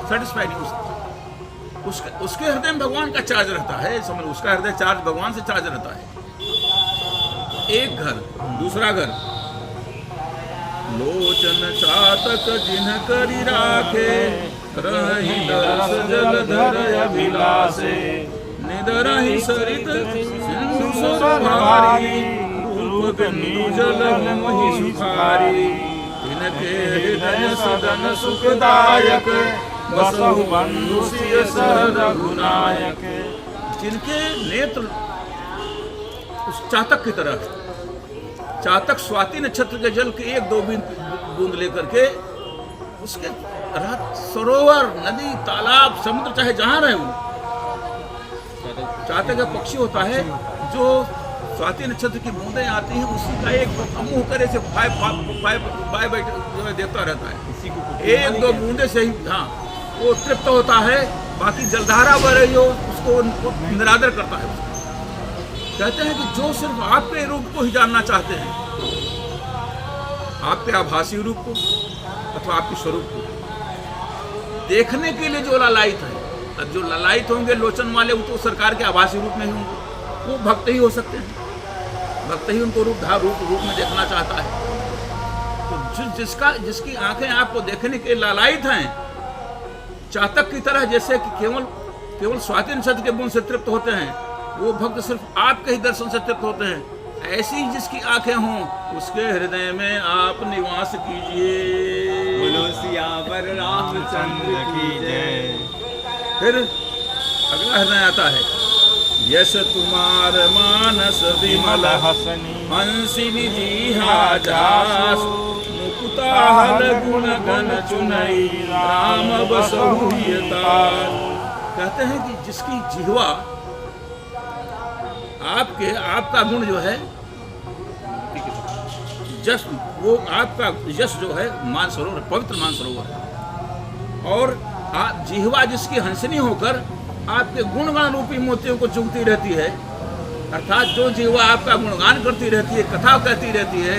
सेटिस्फाई नहीं हो सकता। उसके हृदय में भगवान का चार्ज रहता है, समझ, उसका हृदय चार्ज भगवान से चार्ज रहता है। एक घर, दूसरा घर, लोचन चातक जिन्ह करी राखे, रही दरस जलधर अभिलाषे, निदरहि सरित सिंधु सुरभारी, रूप बिंदु जल मोहि सुखारी, तिनके हृदय सदन सुखदायक, बसहु बंधु सिय सर रघुनायक। जिनके नेत्र उस चातक की तरह, चातक स्वाति नक्षत्र के जल के 1-2 बूंद लेकर के उसके सरोवर, नदी, तालाब, समुद्र, चाहे जहां रहे वो, चातक एक पक्षी होता है जो स्वाति नक्षत्र की बूंदें आती हैं, उसी का एक मुंह करे से पाए देता रहता है। 1-2 बूंदे से ही हाँ वो तृप्त होता है, बाकी जलधारा बह रही हो उसको निरादर करता है। कहते हैं कि जो सिर्फ आपके रूप को ही जानना चाहते हैं, आपके आभासी रूप को अथवा आपके स्वरूप को देखने के लिए जो ललायित है, जो ललायित होंगे लोचन वाले, वो तो सरकार के आभासी रूप में ही होंगे, वो भक्त ही हो सकते हैं। भक्त ही उनको रूप में देखना चाहता है। तो जिसकी आंखें आपको देखने के लालायित हैं, चातक की तरह, जैसे कि केवल स्वाति नक्षत्र के बूंद से तृप्त होते हैं, वो भक्त सिर्फ आपके ही दर्शन से तृप्त होते हैं। ऐसी जिसकी आंखें हों, उसके हृदय में आप निवास कीजिए। बोलो सियावर रामचंद्र की जय। फिर अगला हृदय आता है, यश तुम्हार मानस विमल हंसिनी जी जास, मुकुता हल गुण गण चुनई, राम बसहु हियतार। कहते हैं कि जिसकी जिह्वा आपका गुण जो है, जस वो आपका यश जो है मानसरोवर, पवित्र मानसरोवर है, और जिह्वा जिसकी हंसनी होकर आपके गुणगान रूपी मोतियों को चुगती रहती है, अर्थात जो जिह्वा आपका गुणगान करती रहती है, कथा कहती रहती है,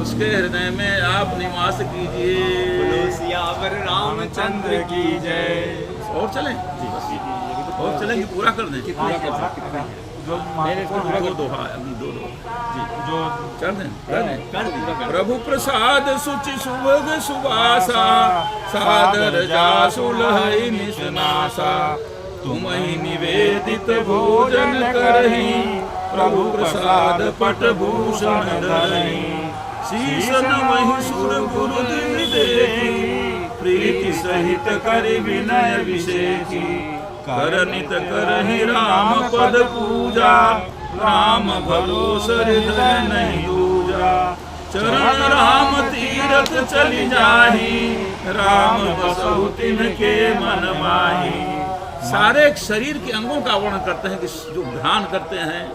उसके हृदय में आप निवास कीजिए। बोलो सियावर रामचंद्र की जय। और चलें, और चलेंगे, पूरा कर दें। दो दोहा अभी, 2 जो कर दें। प्रभु प्रसाद सुचि सुभग सुवासा, सादर जासु लहई निसनासा, तुम ही निवेदित भोजन करही, प्रभु प्रसाद पट भूषण धरही, शीश नमहि सुर गुरु दिन देखी, प्रीति सहित करि विनय विशेषी, करनित करहि राम पद पूजा, राम भरोस हृदय नहीं दूजा, चरण राम तीरथ चली जाही, राम बसहु तिनके मन माही। सारे शरीर के अंगों का वर्णन करते हैं कि जो ध्यान करते हैं,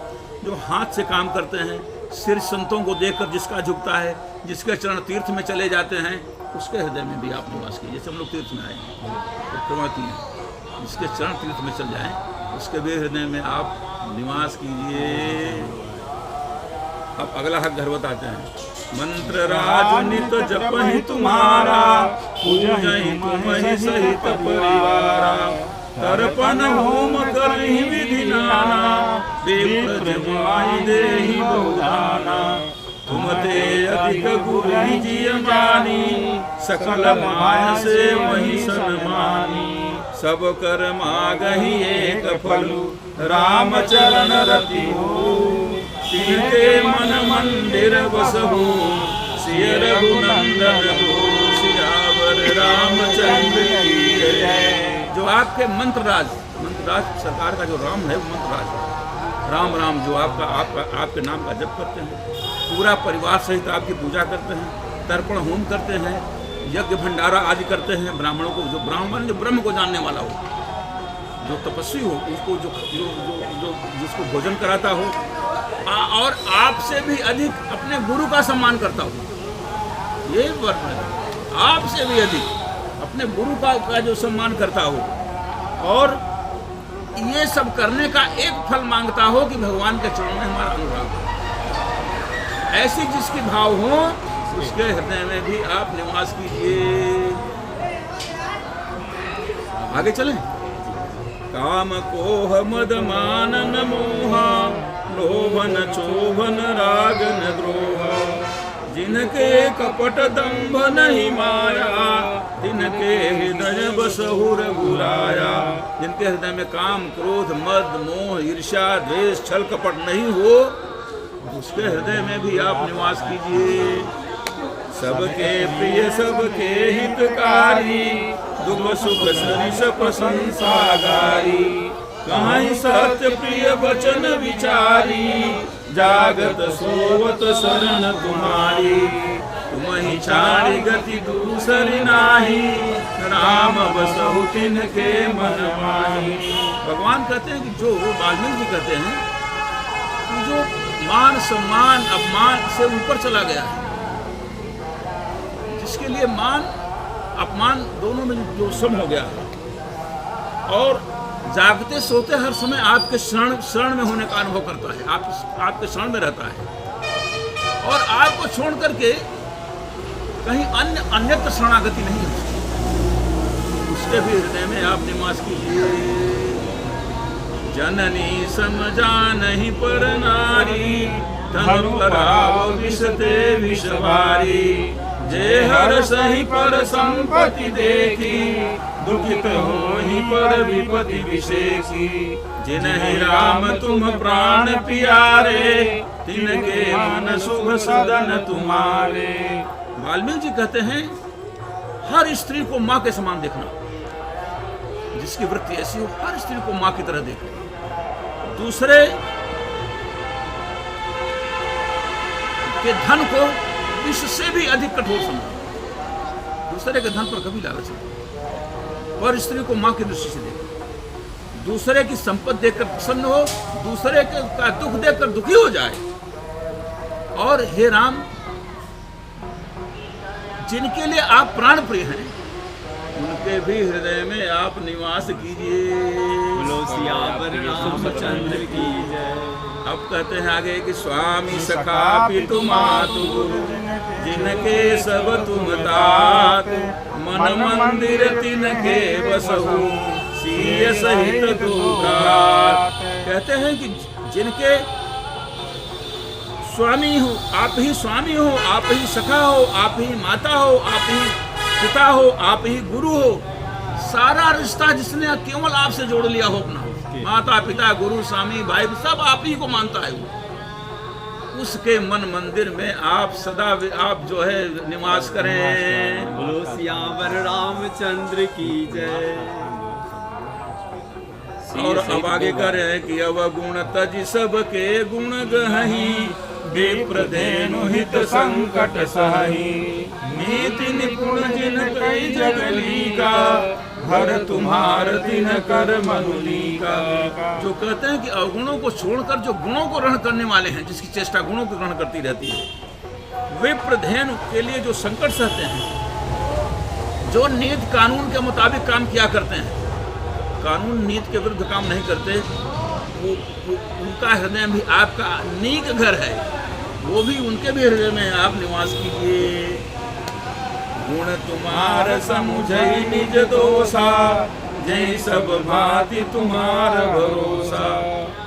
जो हाथ से काम करते हैं, सिर संतों को देखकर जिसका झुकता है, जिसके चरण तीर्थ में चले जाते हैं, उसके हृदय में भी आप निवास कीजिए। जैसे हम लोग तीर्थ में आए परिक्रमा की, जिसके चरण तीर्थ में चल जाएं, उसके भी हृदय में आप निवास कीजिए। अब अगला हक घर बताते हैं, मंत्र राज नित जपहि तुम्हारा, पूजहि तुम्हि सहित परिवारा, तर्पण होम करहि विधि नाना, विप्र जमाहि देहि बहुदाना, तुम ते अधिक गुरु जिय मानी, सकल माय से वही सन्मानी, सब कर मागहि एक फलु, राम चरण रति हो, तिनके मन मंदिर बसहु, सिय रघुनंदन हो, सियावर रामचंद्र की जय। जो आपके मंत्रराज सरकार का जो राम है, वो मंत्रराज है। राम राम जो आपके नाम का जप करते हैं, पूरा परिवार सहित आपकी पूजा करते हैं, तर्पण होम करते हैं, यज्ञ भंडारा आदि करते हैं। ब्राह्मणों को, जो ब्राह्मण जो ब्रह्म को जानने वाला हो, जो तपस्वी हो, उसको जिसको भोजन कराता हो, और आपसे भी अधिक अपने गुरु का सम्मान करता हो, ये वर्णन है। आपसे भी अधिक अपने गुरु का जो सम्मान करता हो, और ये सब करने का एक फल मांगता हो कि भगवान के चरणों में हमारा अनुराग हो। ऐसी जिसकी भाव हो, उसके हृदय में भी आप निवास कीजिए। आगे चलें। काम कोह मद मान न मोहा, लोभन चोभन राग न द्रोह, जिनके कपट दंभ नहीं माया, जिनके हृदय बसहु रघुराया। जिनके हृदय में काम क्रोध मद मोह ईर्ष्या द्वेष छल कपट नहीं हो, उसके हृदय में भी आप निवास कीजिए। सबके प्रिय सबके हितकारी, दुख सुख सरिस प्रशंसागारी, कहीं सत्य प्रिय वचन विचारी, जागत सोवत शरण तुम्हारी। तुम्हि छाड़ी गति दूसरी नाही, राम बसहु तिनके मन माही। भगवान कहते हैं कि जो वाल्मीकि जी कहते हैं कि जो मान सम्मान अपमान से ऊपर चला गया है, जिसके लिए मान अपमान दोनों में जो सम हो गया है, और जागते सोते हर समय आपके शरण में होने का अनुभव करता है, आपके शरण में रहता है, और आपको छोड़ करके कहीं अन्यत्र शरणागति नहीं है, उसके भी हृदय में आप निवास कीजिए। जननी समझा नहीं पर नारी, धन पराव विषते विषवारी, जे हर सही पर संपत्ति देखी, दुखित होहि पर विपत्ति विशेषी। जिन्हि राम तुम प्राण प्यारे, तिनके मन शुभ सदन तुम्हारे। वाल्मीकि जी कहते हैं हर स्त्री को माँ के समान देखना, जिसकी वृत्ति ऐसी हो हर स्त्री को माँ की तरह देखना। दूसरे के धन को विष से भी अधिक कठोर समझो, दूसरे के धन पर कभी लालच नहीं, पर स्त्री को मां की दृष्टि से देखो। दूसरे की संपत्ति देखकर प्रसन्न हो, दूसरे का दुख देखकर दुखी हो जाए। और हे राम, जिनके लिए आप प्राण प्रिय हैं, उनके भी हृदय में आप निवास कीजिए। सियावर रामचंद्र की जय। अब कहते हैं आगे कि स्वामी सखा पितु मातु, जिनके सब तुम तात, मन मंदिर तिनके बसहु, सिय सहित दुरात। कहते हैं कि जिनके स्वामी हो, आप ही स्वामी हो, आप ही सखा हो, आप ही माता हो, आप ही पिता हो, आप ही गुरु हो। सारा रिश्ता जिसने केवल आपसे जोड़ लिया हो अपना, माता पिता गुरु स्वामी भाई सब आप ही को मानता है वो, उसके मन मंदिर में आप सदा आप जो है निवास करें। बोलो सियावर रामचंद्र की जय। और अब आगे कर रहे हैं कि अवगुण तज सबके गुण गहि, विप्र धेनु हित संकट सहहि, नीति निपुण जिन कई जगली का, हर तुम्हार दिन कर मनुली का। जो कहते हैं कि अवगुणों को छोड़कर जो गुणों को ग्रहण करने वाले हैं, जिसकी चेष्टा गुणों को ग्रहण करती रहती है, वे प्रधेनु के लिए जो संकट सहते हैं, जो नीति कानून के मुताबिक काम किया करते हैं, कानून नीति के विरुद्ध काम नहीं करते, वो उनका हृदय भी आपका नीक घर है, वो भी उनके भी हृदय में आप निवास कीजिए। गुण तुम्हार समुझई निज दोषा, जय सब भांति तुम्हार भरोसा।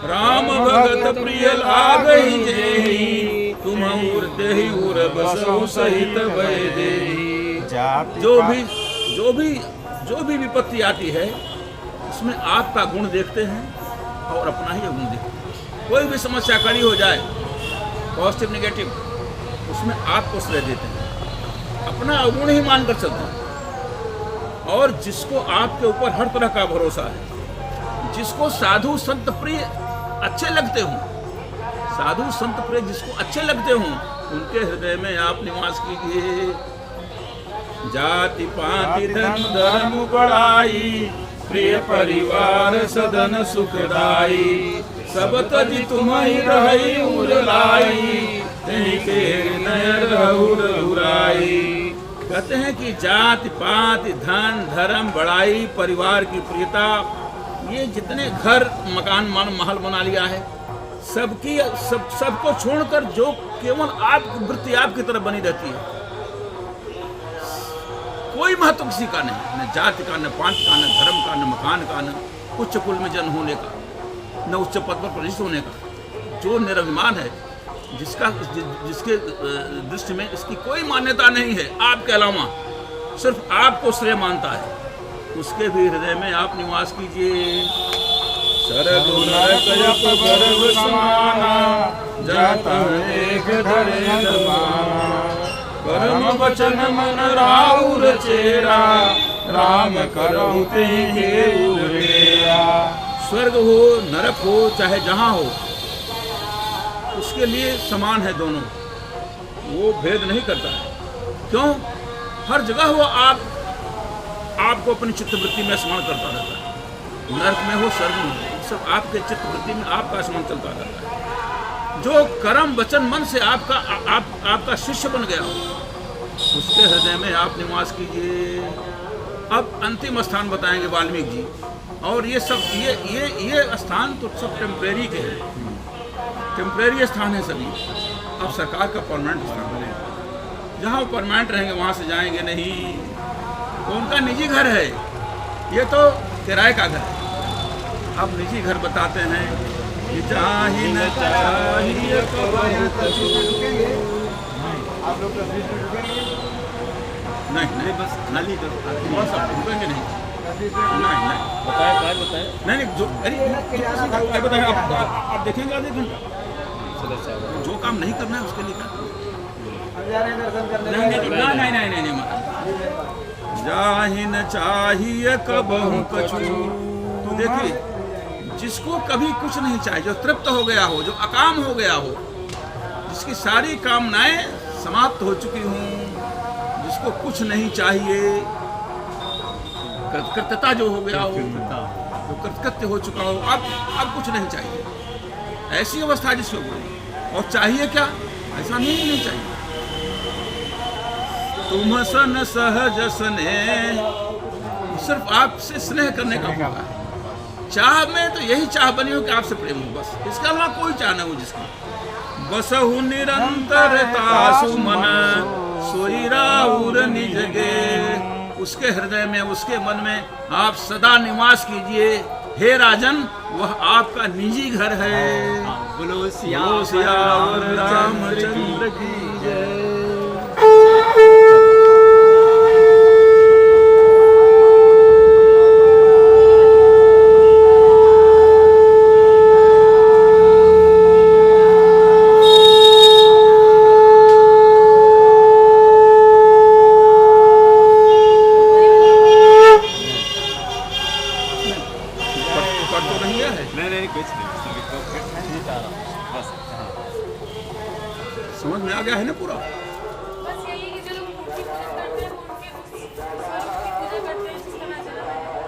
राम भगत प्रिय लागहि जेहि, तुम उरतेहि उर बसहु सहित भय देहि। जो भी विपत्ति आती है, उसमें आपका गुण देखते हैं और अपना ही गुण देखते हैं। कोई भी समस्या खड़ी हो जाए, पॉजिटिव नेगेटिव, उसमें आपको श्रेय देते हैं, अपना अवगुण ही मानकर चलते हैं। और जिसको आपके ऊपर हर तरह का भरोसा है, जिसको साधु संत प्रिय अच्छे लगते हों, साधु संत प्रिय जिसको अच्छे लगते हों, उनके हृदय में आप निवास कीजिए। जाति पाति धन धर्म बड़ाई, प्रिय परिवार सदन सुखदाई। सब तज तुम्हि रहि उर लाई, तिहि के नय रहु रघुराई। कहते हैं कि जाति पाति धन धर्म बड़ाई परिवार की प्रियता, ये जितने घर मकान महल बना लिया है, सबको छोड़कर जो केवल आपकी वृत्ति आपकी तरफ बनी रहती है, कोई महत्व किसी का नहीं, न जाति का, न पांच का, न धर्म का, न मकान का, न उच्च कुल में जन्म होने का, न उच्च पद पर प्रतिष्ठित होने का। जो निरभिमान है, जिसके दृष्टि में इसकी कोई मान्यता नहीं है आपके अलावा, सिर्फ आपको श्रेय मानता है, उसके भी हृदय में आप निवास कीजिए। सरद नरक जप गर्भ समाना, जाता एक धरे दबाना। कर्म वचन मन राउर चेरा, राम करहु तेहि केहु हेरा। स्वर्ग हो नरक हो चाहे जहाँ हो, उसके लिए समान है दोनों, वो भेद नहीं करता है। क्यों? हर जगह वो आपको अपनी चित्तवृत्ति में स्मरण करता रहता है। नरक में हो स्वर्ग में हो, सब आपके चित्तवृत्ति में आपका स्मरण चलता रहता है। जो कर्म वचन मन से आपका शिष्य बन गया हो, उसके हृदय में आप निवास कीजिए। अब अंतिम स्थान बताएंगे वाल्मीकि जी, और ये सब ये स्थान तो सब टेम्परेरी के हैं, टेम्परेरी स्थान है सभी। अब सरकार का परमानेंट स्थान बनेगा, जहाँ वो परमानेंट रहेंगे वहाँ से जाएंगे नहीं। वो उनका निजी घर है, ये तो किराए का घर है। अब निजी घर बताते हैं कि चाही न चाहिए आप लोग तस्वीर में रुकेंगे? नहीं, बस खाली करो, बस आप रुकेंगे नहीं। नहीं बताए काज बताए नहीं, जो अरे बताएं आप देखेंगे आधे घंटा। जो काम नहीं करना है उसके लिए क्या नहीं जाहि न चाहिए कबहु कछु। तो देखिए, जिसको कभी कुछ नहीं चाहिए, जो तृप्त हो गया हो, जो अकाम हो गया हो, जिसकी सारी कामनाएं समाप्त हो चुकी हों, जिसको कुछ नहीं चाहिए, कृतकृत्यता जो हो गया हो, जो कृतकृत्य हो चुका हो, अब कुछ नहीं चाहिए, ऐसी अवस्था जिसको बोली। और चाहिए क्या? ऐसा नहीं चाहिए। तुम सन सहज स्नेह, सिर्फ आपसे स्नेह करने का मौका है। चाह में तो यही चाह बनी हो कि आपसे प्रेम हो, बस। इसके अलावा कोई चाह न हो जिसकी। बसहु निरंतरता सुमन, सोई राउर निज गे। उसके हृदय में, उसके मन में आप सदा निवास कीजिए। हे राजन, वह आपका निजी घर है। बोलो सियावर रामचंद्र की जय। नहीं कुछ नहीं, समझ में आ गया है ना पूरा?